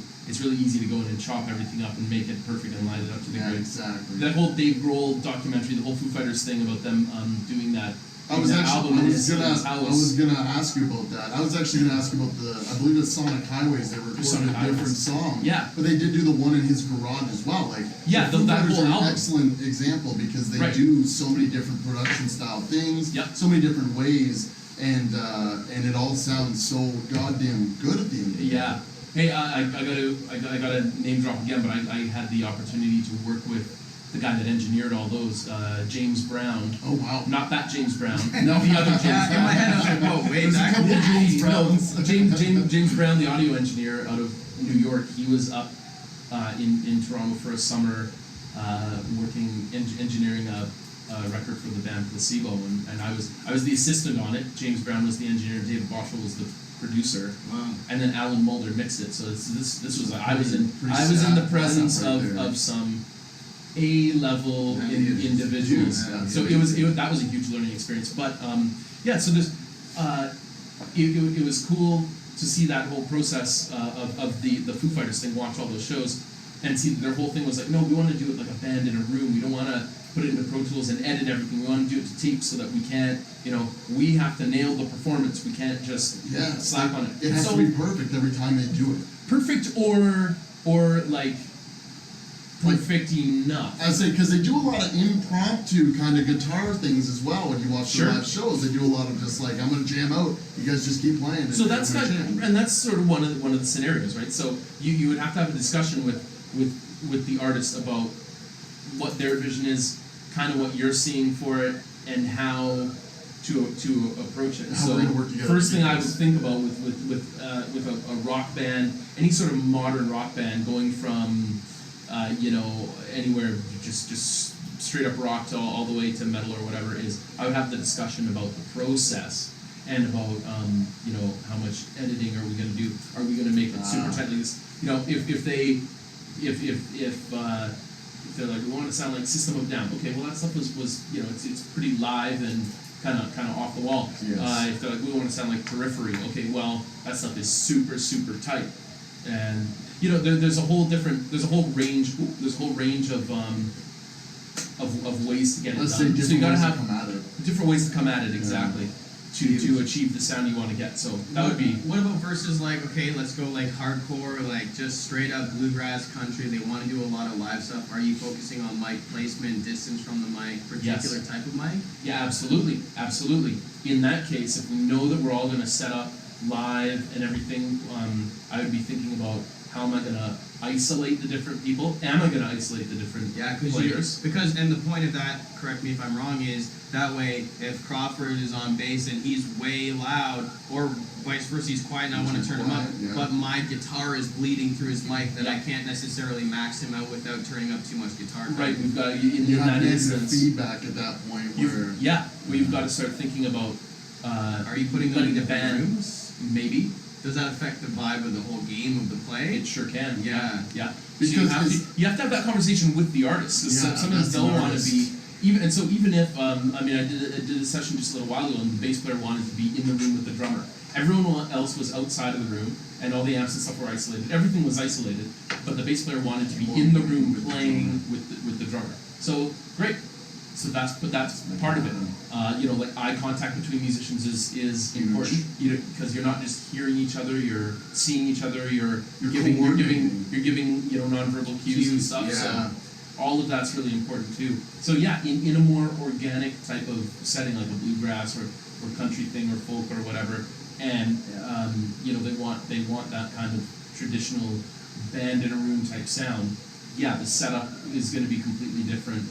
easy to go in and chop everything up and make it perfect and line it up to the grid. Exactly. That whole Dave Grohl documentary, the whole Foo Fighters thing about them doing that. I was gonna ask you about that. I was actually gonna ask you about I believe it's Sonic Highways. They recorded a different song. Yeah. But they did do the one in his garage as well. Like, yeah, the Foo that Fighters whole are an album. excellent example because they do so many different production style things. Yep. So many different ways, and it all sounds so goddamn good at the end of the day. Yeah. Hey, I gotta name drop again, but I had the opportunity to work with the guy that engineered all those, James Brown. Oh wow! Not that James Brown. No, the other James Brown. In my head, I was like, whoa, wait, There's a couple of James Browns. James Brown, the audio engineer out of New York. He was up in Toronto for a summer, working engineering a record for the band Placebo, and I was the assistant on it. James Brown was the engineer. David Boschel was the producer. Wow. And then Alan Mulder mixed it. So this was I was in the presence of some A-level individuals. Yeah, So that was a huge learning experience. But so there's it was cool to see that whole process of the Foo Fighters thing, watch all those shows, and see that their whole thing was like, no, we want to do it like a band in a room. We don't want to put it into Pro Tools and edit everything. We want to do it to tape so that we can't, we have to nail the performance. We can't just slack on it. It has to be perfect every time they do it. Perfect or like perfect enough. I say, because they do a lot of impromptu kind of guitar things as well. When you watch the live shows, they do a lot of just like, I'm going to jam out. You guys just keep playing. So that's and that's sort of one of the scenarios, right? So you would have to have a discussion with the artist about what their vision is, kind of what you're seeing for it, and how to approach it. How So we're gonna work together first thing I would because- think about with a rock band, any sort of modern rock band, going from anywhere just straight up rock to all the way to metal or whatever, is I would have the discussion about the process and about how much editing are we going to do? Are we going to make it super tight? Like this, if they're like, we want to sound like System of a Down. Okay, well that stuff was it's pretty live and kind of off the wall. Yes. If they're like, we want to sound like Periphery. Okay, well that stuff is super tight, and there's a whole range of ways to get it Let's done. say So you different gotta ways to have come at it. different ways to come at it exactly to achieve the sound you want to get. So that would be. What about versus like, okay, let's go like hardcore, like just straight up bluegrass country. They want to do a lot of live stuff. Are you focusing on mic placement, distance from the mic, particular type of mic? Yeah, absolutely. In that case, if we know that we're all going to set up live and everything, I would be thinking about how am I going to isolate the different people? Am I going to isolate the different players? And the point of that, correct me if I'm wrong, is that way if Crawford is on bass and he's way loud, or vice versa, he's quiet and I want to turn him up, but my guitar is bleeding through his mic, that I can't necessarily max him out without turning up too much guitar. Right, we've got You have that negative instance. feedback at that point where We've got to start thinking about. Are you putting them in letting the different band rooms? maybe? Does that affect the vibe of the whole game of the play? It sure can. Yeah. So Because you have to have that conversation with the artist, because sometimes that's they'll an want to artist. be even if I did a session just a little while ago, and the bass player wanted to be in the room with the drummer. Everyone else was outside of the room, and all the amps and stuff were isolated. Everything was isolated, but the bass player wanted to be in the room playing with the drummer. So great. So that's part of it. Like eye contact between musicians is Huge. important. Because you're not just hearing each other, you're seeing each other. You're giving coordinating. nonverbal cues and stuff. Yeah. So all of that's really important too. So yeah, in a more organic type of setting, like a bluegrass or country thing or folk or whatever, and they want that kind of traditional band in a room type sound. Yeah, the setup is going to be completely different.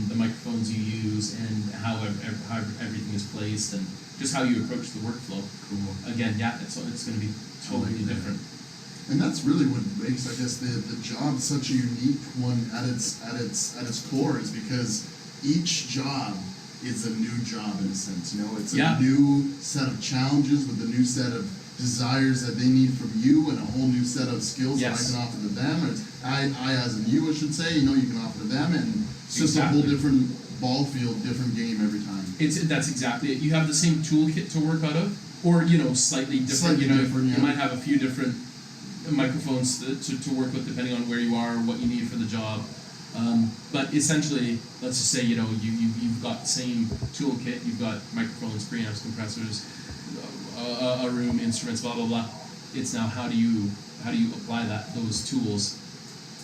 The microphones you use and how everything is placed and just how you approach the workflow. Cool. Again, yeah, it's going to be totally different. And that's really what makes, I guess, the job such a unique one at its core, is because each job is a new job in a sense. It's a new set of challenges with a new set of desires that they need from you, and a whole new set of skills that I can offer to them. Or I as in you, I should say, you can offer to them, and it's just a whole different ball field, different game every time. That's exactly it. You have the same toolkit to work out of, or slightly different. Slightly different, You might have a few different microphones to work with depending on where you are, what you need for the job. But essentially, let's just say you've got the same toolkit. You've got microphones, preamps, compressors, a room, instruments, blah blah blah. It's now how do you apply those tools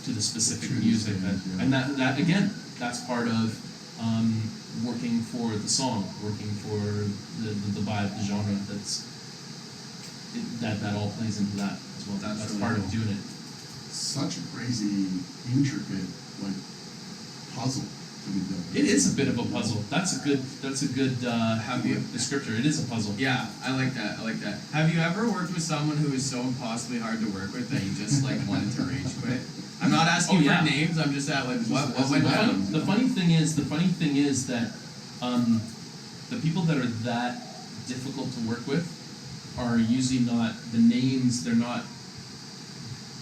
to the specific music and that again, that's part of working for the song, working for the vibe, the genre. That all plays into that as well. That's really part cool. of doing it. Such a crazy, intricate, puzzle to be done. It is a bit of a puzzle. That's a good descriptor. It is a puzzle. Yeah, I like that. Have you ever worked with someone who is so impossibly hard to work with that you just wanted to rage quit? I'm not asking for names. I'm just at what went down. The funny thing is that the people that are that difficult to work with are usually not the names. They're not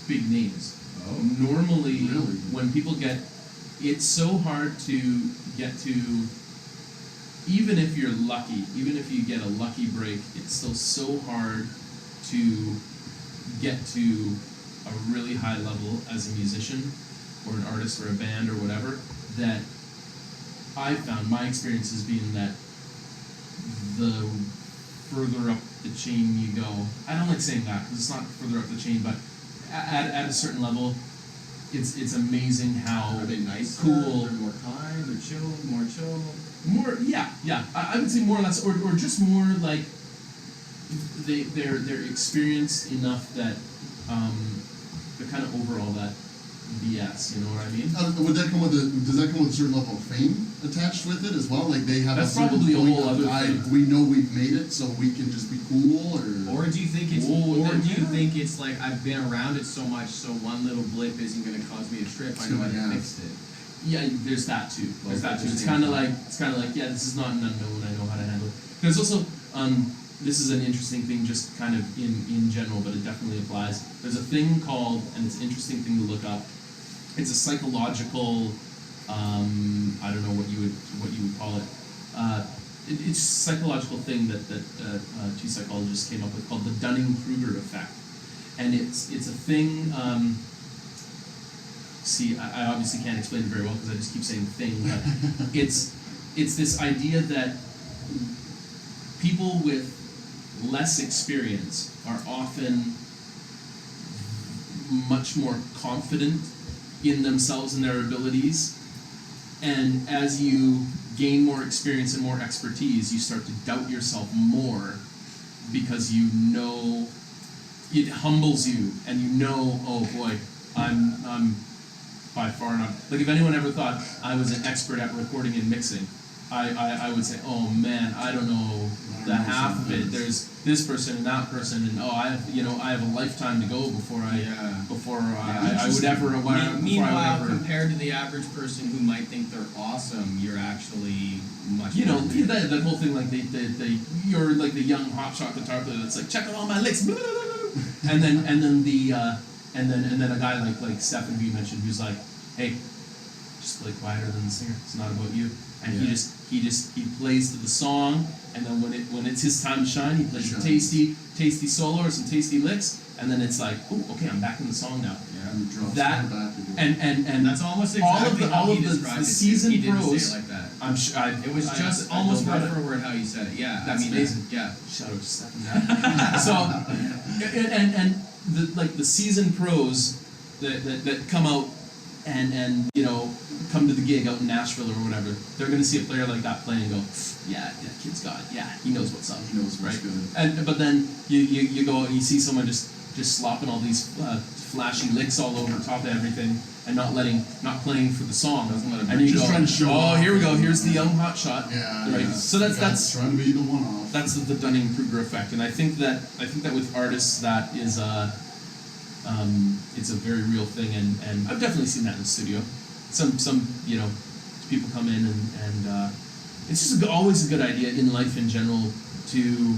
big names. Oh. Normally, Really? when people it's so hard to get to. Even if you're lucky, even if you get a lucky break, it's still so hard to get to a really high level as a musician or an artist or a band or whatever, that I found my experience has been that the further up the chain you go, I don't like saying that because it's not further up the chain, but at a certain level, it's amazing how Are they nicer? cool. They're more kind. They're chill. More chill. More, yeah. I would say more or less, or just more like they're experienced enough that they're kind of over all that BS. You know what I mean? Does that come with a certain level of fame attached with it as well? Like they have That's a certain probably a point whole of, other thing. we know we've made it, so we can just be cool, Or do you think it's? Whoa, or do you yeah. think it's like I've been around it so much, so one little blip isn't going to cause me a trip. I know how to fix it. Yeah, there's that too. There's that too. just It's kind of like yeah, this is not an unknown. I know how to handle it. There's also this is an interesting thing, just kind of in general, but it definitely applies. There's a thing called, and it's an interesting thing to look up. It's a psychological. I don't know what you would call it. It's a psychological thing that two psychologists came up with called the Dunning-Kruger effect, and it's a thing. See, I obviously can't explain it very well because I just keep saying thing, but it's this idea that people with less experience are often much more confident in themselves and their abilities, and as you gain more experience and more expertise, you start to doubt yourself more because you know it humbles you, and oh boy, I'm by far not. Like if anyone ever thought I was an expert at recording and mixing, I would say, oh man, I don't know the half of it. There's this person and that person, and I have a lifetime to go before I would ever. Meanwhile, compared to the average person who might think they're awesome, you're actually much. That whole thing, like you're like the young hotshot guitar player that's like, check out all my licks, and then a guy like Stefan, who you mentioned, who's like, hey, just play quieter than the singer. It's not about you. And he plays to the song, and then when it's his time to shine, he plays a tasty solo or some tasty licks, and then it's like, oh, okay, I'm back in the song now. and That and that's almost exactly all of the described the it. seasoned He didn't pros. say it like that. I'm sure. It was just I almost don't word doubt for word how you said it. Yeah, That's I mean, amazing. Yeah. Shout out to Steph and that. So, and the like the seasoned pros that come out and you know come to the gig out in Nashville or whatever, they're gonna see a player like that play and go, yeah, kid's got it. Yeah, he knows what's up. He knows what's good. And but then you go out and you see someone just slopping all these flashy licks all over top of everything and not playing for the song. And you Just go, trying to show oh, off. here we go. Here's the young hot shot. Yeah. Right. Yeah. So that's trying to be the one-off. that's the Dunning-Kruger effect, and I think that with artists that is it's a very real thing, and I've definitely seen that in the studio. Some you know people come in and it's just always a good idea in life in general to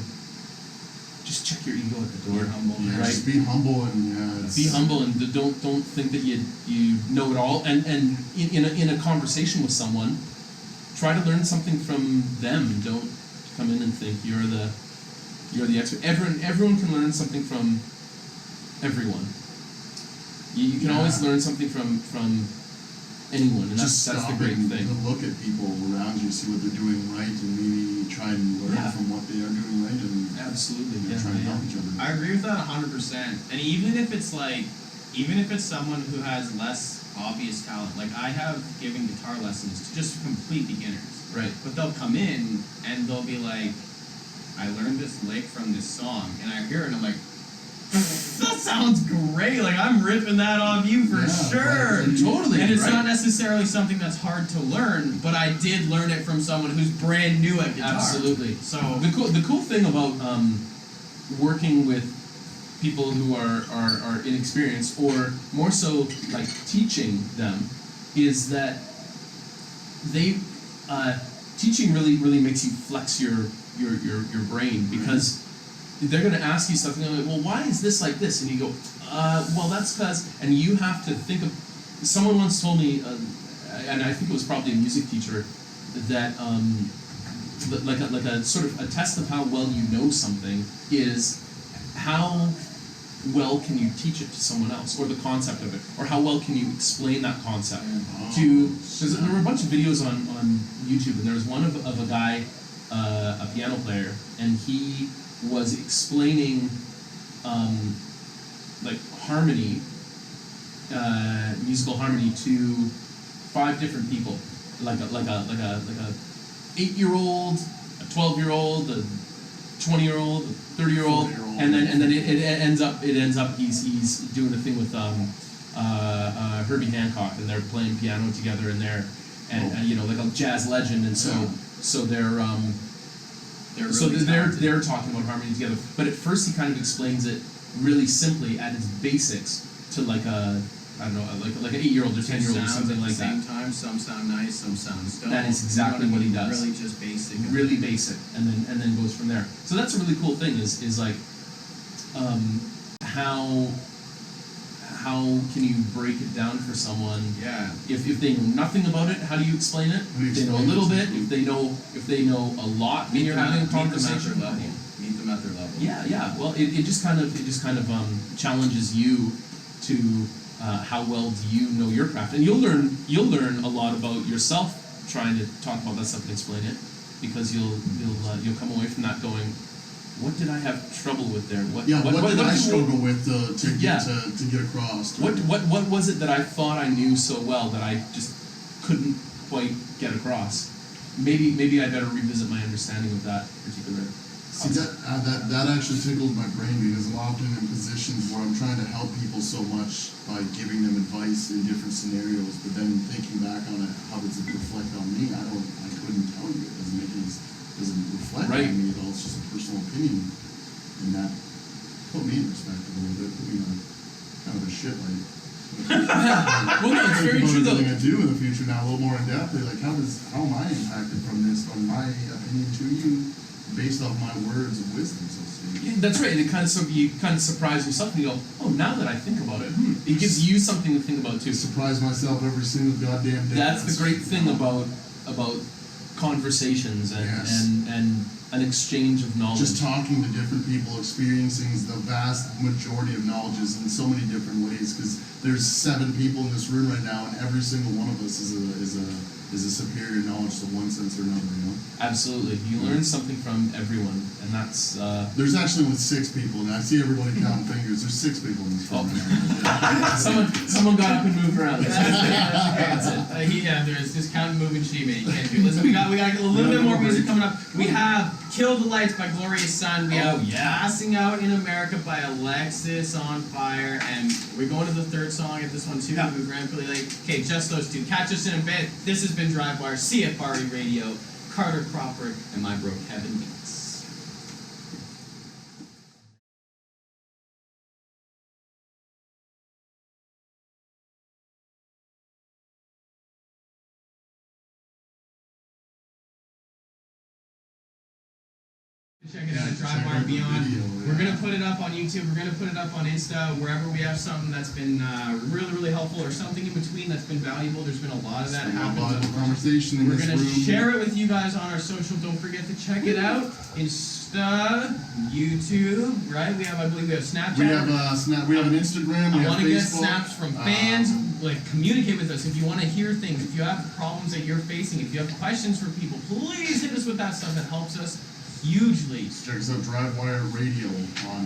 just check your ego at the door. Yeah, right? just be humble and Be humble and don't think that you know it all. And in a conversation with someone, try to learn something from them. Don't come in and think you're the expert. Everyone can learn something from everyone. You can always learn something from anyone, and just that's the stop great and thing. look at people around you, see what they're doing right, and maybe try and learn from what they are doing right, and Absolutely, try and help each other. I agree with that 100%. And even if it's someone who has less obvious talent, like I have given guitar lessons to just complete beginners. Right. But they'll come in and they'll be like, I learned this lick from this song, and I hear it and I'm like, that sounds great. Like I'm ripping that off you for sure. Right. Totally. And it's right. not necessarily something that's hard to learn, but I did learn it from someone who's brand new at guitar. Absolutely. So the cool thing about working with people who are inexperienced, or more so like teaching them, is that they teaching really makes you flex your brain, because they're going to ask you something like, well, why is this like this? And you go, well, that's because, and you have to think of, someone once told me, and I think it was probably a music teacher, that like a sort of a test of how well you know something is how well can you teach it to someone else, or the concept of it, or how well can you explain that concept to, because there were a bunch of videos on YouTube, and there was one of a guy, a piano player, and he was explaining like harmony, musical harmony, to 5 different people, like a 8-year-old, a 12-year-old, a 20-year-old, a 30-year-old, and then it ends up he's doing a thing with Herbie Hancock, and they're playing piano together in there, and you know, like a jazz legend, and so they're talking about harmony together. But at first he kind of explains it really simply at its basics to like a, I don't know, like an 8-year-old or 10-year-old or something like that. At the same time, some sound nice, some sound stoned. That is exactly what he does. Really just basic. Really basic, and then goes from there. So that's a really cool thing. Is like how can you break it down for someone? Yeah. If they know nothing about it, how do you explain it? If they know a little bit, if they know a lot, when you're having a conversation. Meet them at their level. Yeah. Well, it just kind of challenges you to how well do you know your craft, and you'll learn a lot about yourself trying to talk about that stuff and explain it, because you'll come away from that going, what did I have trouble with there? What did I struggle with to get across? What was it that I thought I knew so well that I just couldn't quite get across? Maybe I better revisit my understanding of that particular. See, that actually tickled my brain, because I'm often in positions where I'm trying to help people so much by giving them advice in different scenarios, but then thinking back on it, how does it reflect on me? I couldn't tell you. It doesn't reflect on me at all. It's just a personal opinion, and that put me in perspective a little bit, put me on kind of a shit light. Well, no, it's very true though. Everything I do in the future now, a little more in depth. Like, how am I impacted from this, from my opinion to you, based off my words of wisdom, so to speak? Yeah, that's right. It you kind of surprise yourself, and you go, oh, now that I think about it, it gives you something to think about too. Surprise myself every single goddamn day. That's the great thing about conversations and an exchange of knowledge. Just talking to different people, experiencing the vast majority of knowledges in so many different ways, because there's 7 people in this room right now, and every single one of us is a superior knowledge to one sense or another. You know. Absolutely, you learn something from everyone, and that's. There's actually only 6 people, and I see everybody counting fingers. There's 6 people in this room. Someone got up and moved around. That's it. There's this count moving sheet, man. You can't do. Listen, we got a little bit more music coming up. We have "Kill the Lights" by Glorious Sun. We have "Passing Out in America" by Alexis on Fire, and we're going to the third song at this one too. Yeah. We ran pretty late. Okay, just those 2. Catch us in a bit. This has been DriveWire, CFRE Radio, Carter Crawford, and my bro Kevin Dietz. Check it out at DriveWire Beyond. We're going to put it up on YouTube. We're going to put it up on Insta, wherever we have something that's been really, really helpful or something in between that's been valuable. There's been a lot of that happening. Conversation in We're this going to room. share it with you guys on our social. Don't forget to check it out. Insta, YouTube, right? I believe we have Snapchat. We have we have an Instagram. We I have want to get Facebook. snaps from fans. Communicate with us if you want to hear things. If you have problems that you're facing, if you have questions for people, please hit us with that stuff. That helps us hugely. Check us out, DriveWire Radio on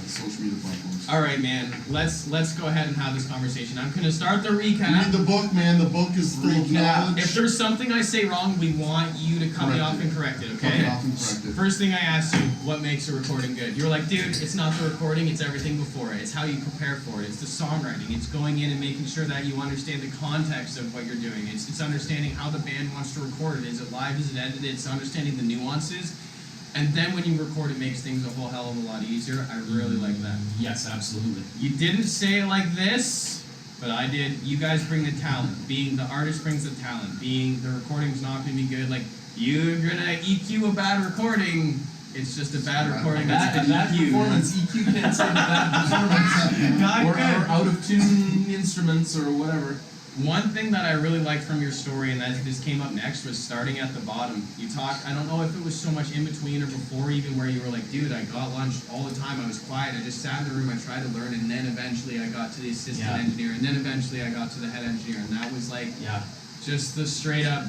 social media platforms. All right, man. Let's go ahead and have this conversation. I'm gonna start the recap. Read the book, man. The book is full of knowledge. If there's something I say wrong, we want you to cut me off and correct it. Okay. Cut me off and correct it. First thing I asked you, what makes a recording good? You were like, dude, it's not the recording, it's everything before it. It's how you prepare for it. It's the songwriting. It's going in and making sure that you understand the context of what you're doing. It's understanding how the band wants to record it. Is it live? Is it edited? It's understanding the nuances. And then when you record, it makes things a whole hell of a lot easier. I really like that. Yes, absolutely. You didn't say it like this, but I did. You guys bring the talent. Being the artist brings the talent. Being the recording's not going to be good. Like, you're going to EQ a bad recording. It's just a bad recording. That's a bad performance. EQ can't say bad performance. or out of tune instruments or whatever. One thing that I really liked from your story, and that this came up next, was starting at the bottom. You talked, I don't know if it was so much in between or before even, where you were like, dude, I got lunch all the time, I was quiet, I just sat in the room, I tried to learn, and then eventually I got to the assistant engineer, and then eventually I got to the head engineer, and that was like, just the straight up,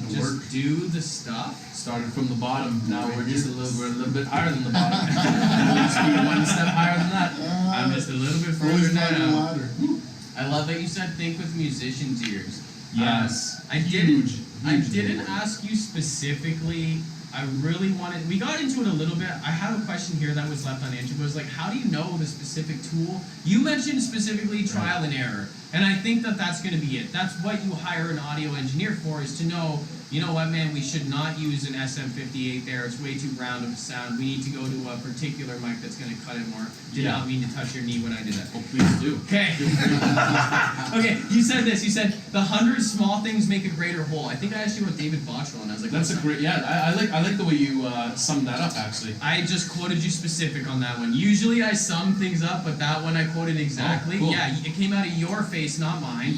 do the stuff. Started from the bottom, now we're a little bit higher than the bottom. We're one step higher than that. I'm just a little bit further now. I love that you said think with musicians' ears. Yes. I didn't ask you specifically. I really wanted. We got into it a little bit. I have a question here that was left unanswered. It was like, how do you know the specific tool? You mentioned specifically trial and error, and I think that that's going to be it. That's what you hire an audio engineer for, is to know. You know what, man? We should not use an SM58 there. It's way too round of a sound. We need to go to a particular mic that's going to cut it more. Did not mean to touch your knee when I did that. Oh, please do. Okay. Okay, you said this. You said the 100 small things make a greater whole. I think I asked you about David Bottrell, and I was like, that's a great. Yeah, I like the way you summed that up. Actually, I just quoted you specific on that one. Usually I sum things up, but that one I quoted exactly. Oh, cool. Yeah, it came out of your face, not mine.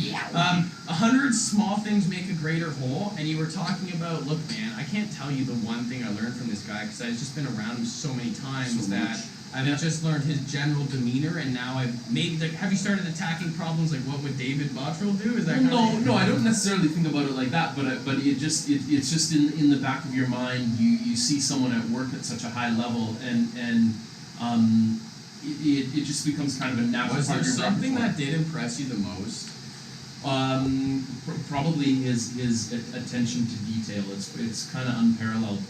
100 small things make a greater whole, and you were talking about, look, man, I can't tell you the one thing I learned from this guy, because I've just been around him so many times that I've just learned his general demeanor, and now I've maybe, like, have you started attacking problems like what would David Bottrell do? Is that no, I don't necessarily think about it like that, but it's just in the back of your mind. You see someone at work at such a high level, and it just becomes kind of a natural Was part there of your something repertoire. that did impress you the most? Probably his attention to detail. It's kind of unparalleled.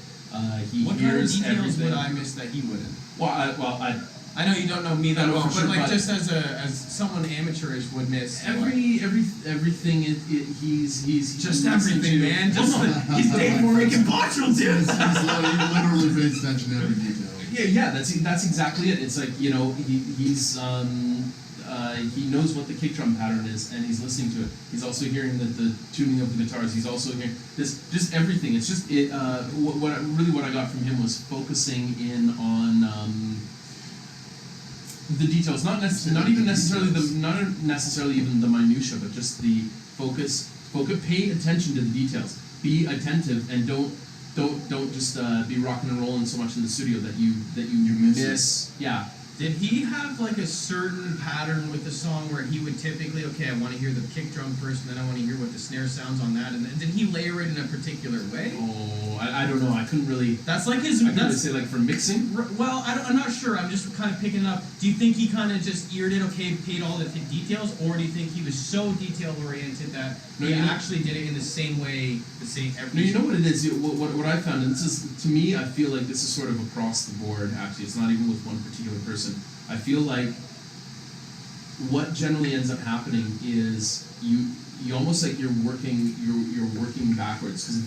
He What kind of hears details everything. would I miss that he wouldn't? I know you don't know me that No, well, for but sure, like but- just as someone amateurish would miss. everything he's Just listening everything, to. man. Just he's Dave freaking Bottrell, dude. He literally pays attention to every detail. Yeah, that's exactly it. It's like, he knows what the kick drum pattern is, and he's listening to it. He's also hearing the tuning of the guitars. He's also hearing just everything. It's just what I got from him was focusing in on the details, not necessarily even the minutia, but just the focus. Pay attention to the details. Be attentive, and don't just be rocking and rolling so much in the studio that you miss. Yeah, Did he have like a certain pattern with the song where he would typically, okay, I want to hear the kick drum first, and then I want to hear what the snare sounds on that, and then did he layer it in a particular way? Oh, I don't know. I couldn't really. That's like his. I couldn't really say like for mixing. Well, I'm not sure. I'm just kind of picking it up. Do you think he kind of just eared it, okay, paid all the details, or do you think he was so detail oriented that he actually did it in the same way, every? No, you know what it is. What I found, and this is to me, I feel like this is sort of across the board. Actually, it's not even with one particular person. I feel like what generally ends up happening is you almost like you're working backwards, because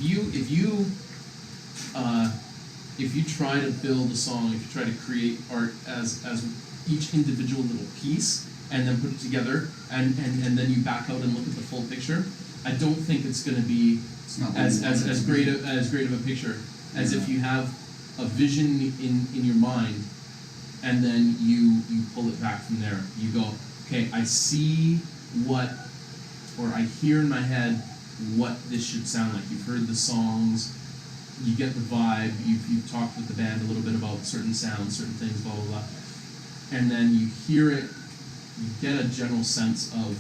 if you try to build a song, if you try to create art as each individual little piece and then put it together and then you back out and look at the full picture, I don't think it's going to be as great of a picture as if you have a vision in your mind and then you pull it back from there. You go, okay, I see or I hear in my head what this should sound like. You've heard the songs, you get the vibe, you've talked with the band a little bit about certain sounds, certain things, blah, blah, blah. And then you hear it, you get a general sense of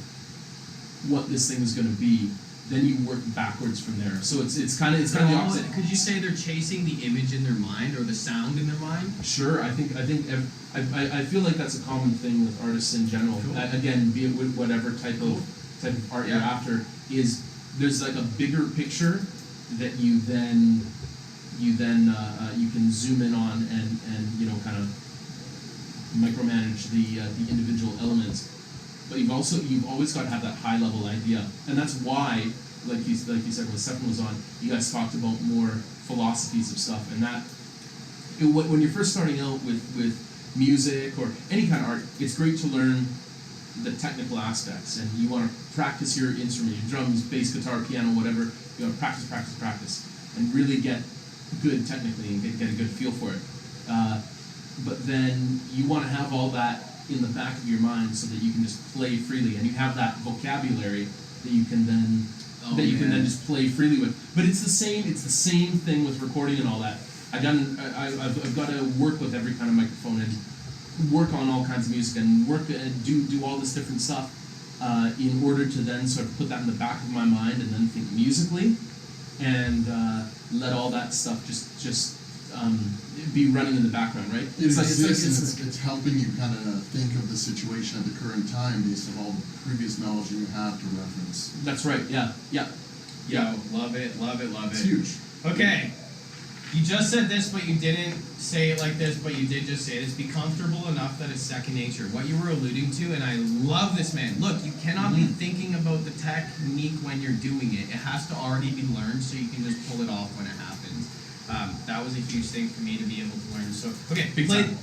what this thing is going to be. Then you work backwards from there. So it's kind of the opposite. Could you say they're chasing the image in their mind or the sound in their mind? Sure, I feel like that's a common thing with artists in general. Cool. Again, be it with whatever type of art you're after, is there's like a bigger picture that you can zoom in on and kind of micromanage the individual elements. But you've always got to have that high level idea, and that's why, like you said when Stefan was on, you guys talked about more philosophies of stuff, and that when you're first starting out with music or any kind of art, it's great to learn the technical aspects, and you want to practice your instrument, your drums, bass, guitar, piano, whatever. You want to practice, and really get good technically and get a good feel for it. But then you want to have all that in the back of your mind so that you can just play freely, and you have that vocabulary that you can then then just play freely with. But it's the same thing with recording and all that. I've got to work with every kind of microphone and work on all kinds of music and work and do all this different stuff in order to then sort of put that in the back of my mind and then think musically and let all that stuff just be running in the background, right? It's helping you kind of think of the situation at the current time based on all the previous knowledge you have to reference. That's right. Yeah. Yo, love it. It's huge. Okay. You just said this, but you didn't say it like this, but you did just say this. Be comfortable enough that it's second nature. What you were alluding to, and I love this, man. Look, you cannot be thinking about the technique when you're doing it. It has to already be learned so you can just pull it off when it happens. That was a huge thing for me to be able to learn. So, okay,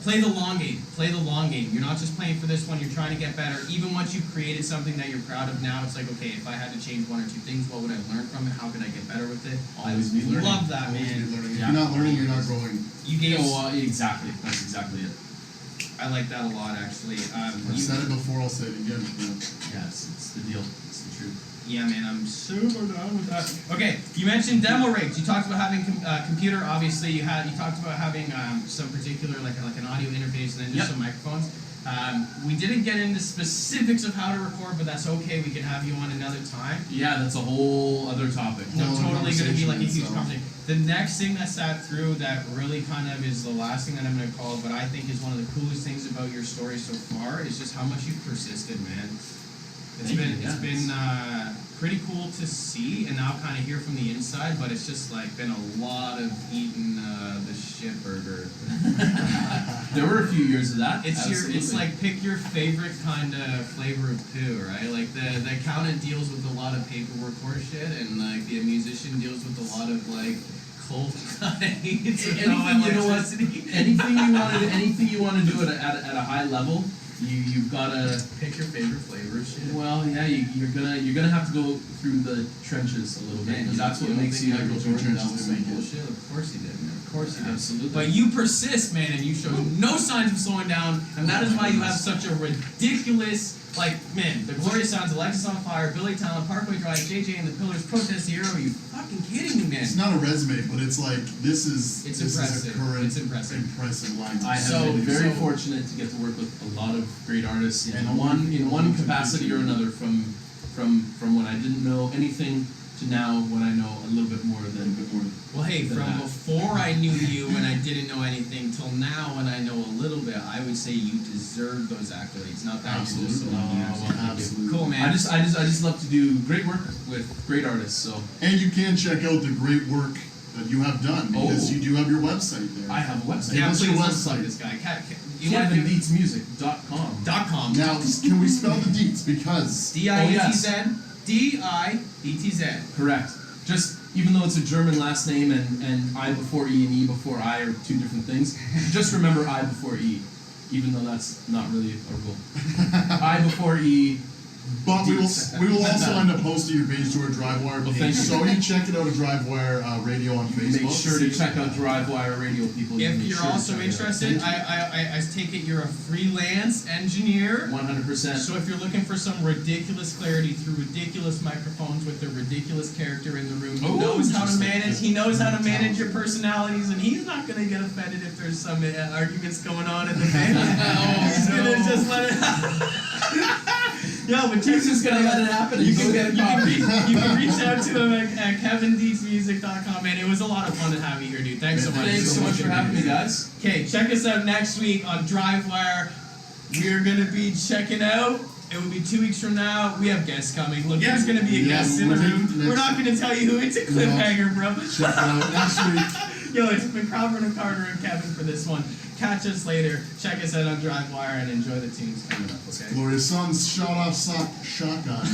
play the long game. Play the long game. You're not just playing for this one. You're trying to get better. Even once you've created something that you're proud of now, it's like, okay, if I had to change one or two things, what would I learn from it? How can I get better with it? Always be learning. Love that, Always man. be learning. Yeah. If you're not learning, you're not growing. You gave. Exactly. That's exactly it. I like that a lot, actually. I've said it before, I'll say it again. Yeah, it's the deal. It's the truth. Yeah, man, I'm super down with that. Okay, you mentioned demo rigs. You talked about having computer. Obviously, you talked about having some particular like an audio interface and then just some microphones. We didn't get into specifics of how to record, but that's okay. We can have you on another time. Yeah, that's a whole other topic. No, totally going to be like a huge so. conversation. The next thing that sat through that really kind of is the last thing that I'm going to call, but I think is one of the coolest things about your story so far is just how much you've persisted, man. It's been pretty cool to see and now kind of hear from the inside, but it's just like been a lot of eating the shit burger. There were a few years of that. It's like pick your favorite kind of flavor of poo, right? Like the accountant deals with a lot of paperwork horse shit, and like the musician deals with a lot of like cold cuts. Anything you want to do at a high level. You've gotta pick your favorite flavor of shit. Well, yeah, you're gonna have to go through the trenches a little bit because that's what makes you Michael Jordan bullshit. Of course he did, man. Of course he did. Absolutely. But you persist, man, and you show no signs of slowing down, and that is why you have such a ridiculous Like, man, the Glorious Sounds, Alexis on Fire, Billy Talent, Parkway Drive, JJ and the Pillars, Protest Zero. Are you fucking kidding me, man? It's not a resume, but it's like this is It's this impressive. is a current It's impressive. lineup. I have So- been very so- fortunate to get to work with a lot of great artists in And one capacity or another, from when I didn't know anything to now when I know a little bit more than Well, hey, than from that. before I knew you and I didn't know anything till now when I know a little bit, I would say you deserve those accolades. Not that you just Absolutely. Absolutely. Cool, man. I just love to do great work with great artists. So And you can check out the great work that you have done because Oh. you do have your website there. I have a website. Yeah, What's please your let's website? plug this guy. You want to do KevinDietzMusic.com. .com. Now, can we spell the deets? Because DIETZ DIETZ. Correct. Just even though it's a German last name and I before E and E before I are two different things, just remember I before E, even though that's not really a rule. I before E. But we Deets. will also end up posting your page to our DriveWire Well, page. thank you. So you check it out at DriveWire Radio on Facebook. Make sure to check out DriveWire Radio, people. If Make you're sure to also check it out. interested, I take it you're a freelance engineer. 100%. So if you're looking for some ridiculous clarity through ridiculous microphones with a ridiculous character in the room, he Oh, knows how to just manage. like He knows how to manage your personalities, and he's not gonna get offended if there's some arguments going on in the band. He's gonna just let it. Yo, but He's just gonna let it happen. You and can, go get a you, can coffee. reach, you can reach out to him at KevinDietzMusic.com, man. It was a lot of fun to have you here, dude. Thanks so much. Thanks so much for having me, guys. Okay, check us out next week on DriveWire. We're gonna be checking out. It will be 2 weeks from now. We have guests coming. Look, there's gonna be a Yeah, guest in the we're room. taking- We're not gonna tell you who. It's a cliffhanger, bro. Check it out next week. Yo, it's been Crawford and Carter and Kevin for this one. Catch us later. Check us out on DriveWire and enjoy the tunes coming up. Okay. Glorious Sons shot off shotgun.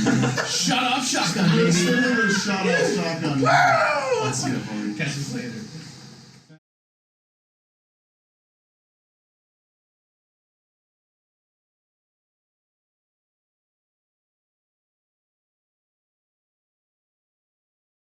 Shut up, shotgun, Glorious baby. Sons shot off shotgun. Let's see it, buddy. Catch us later.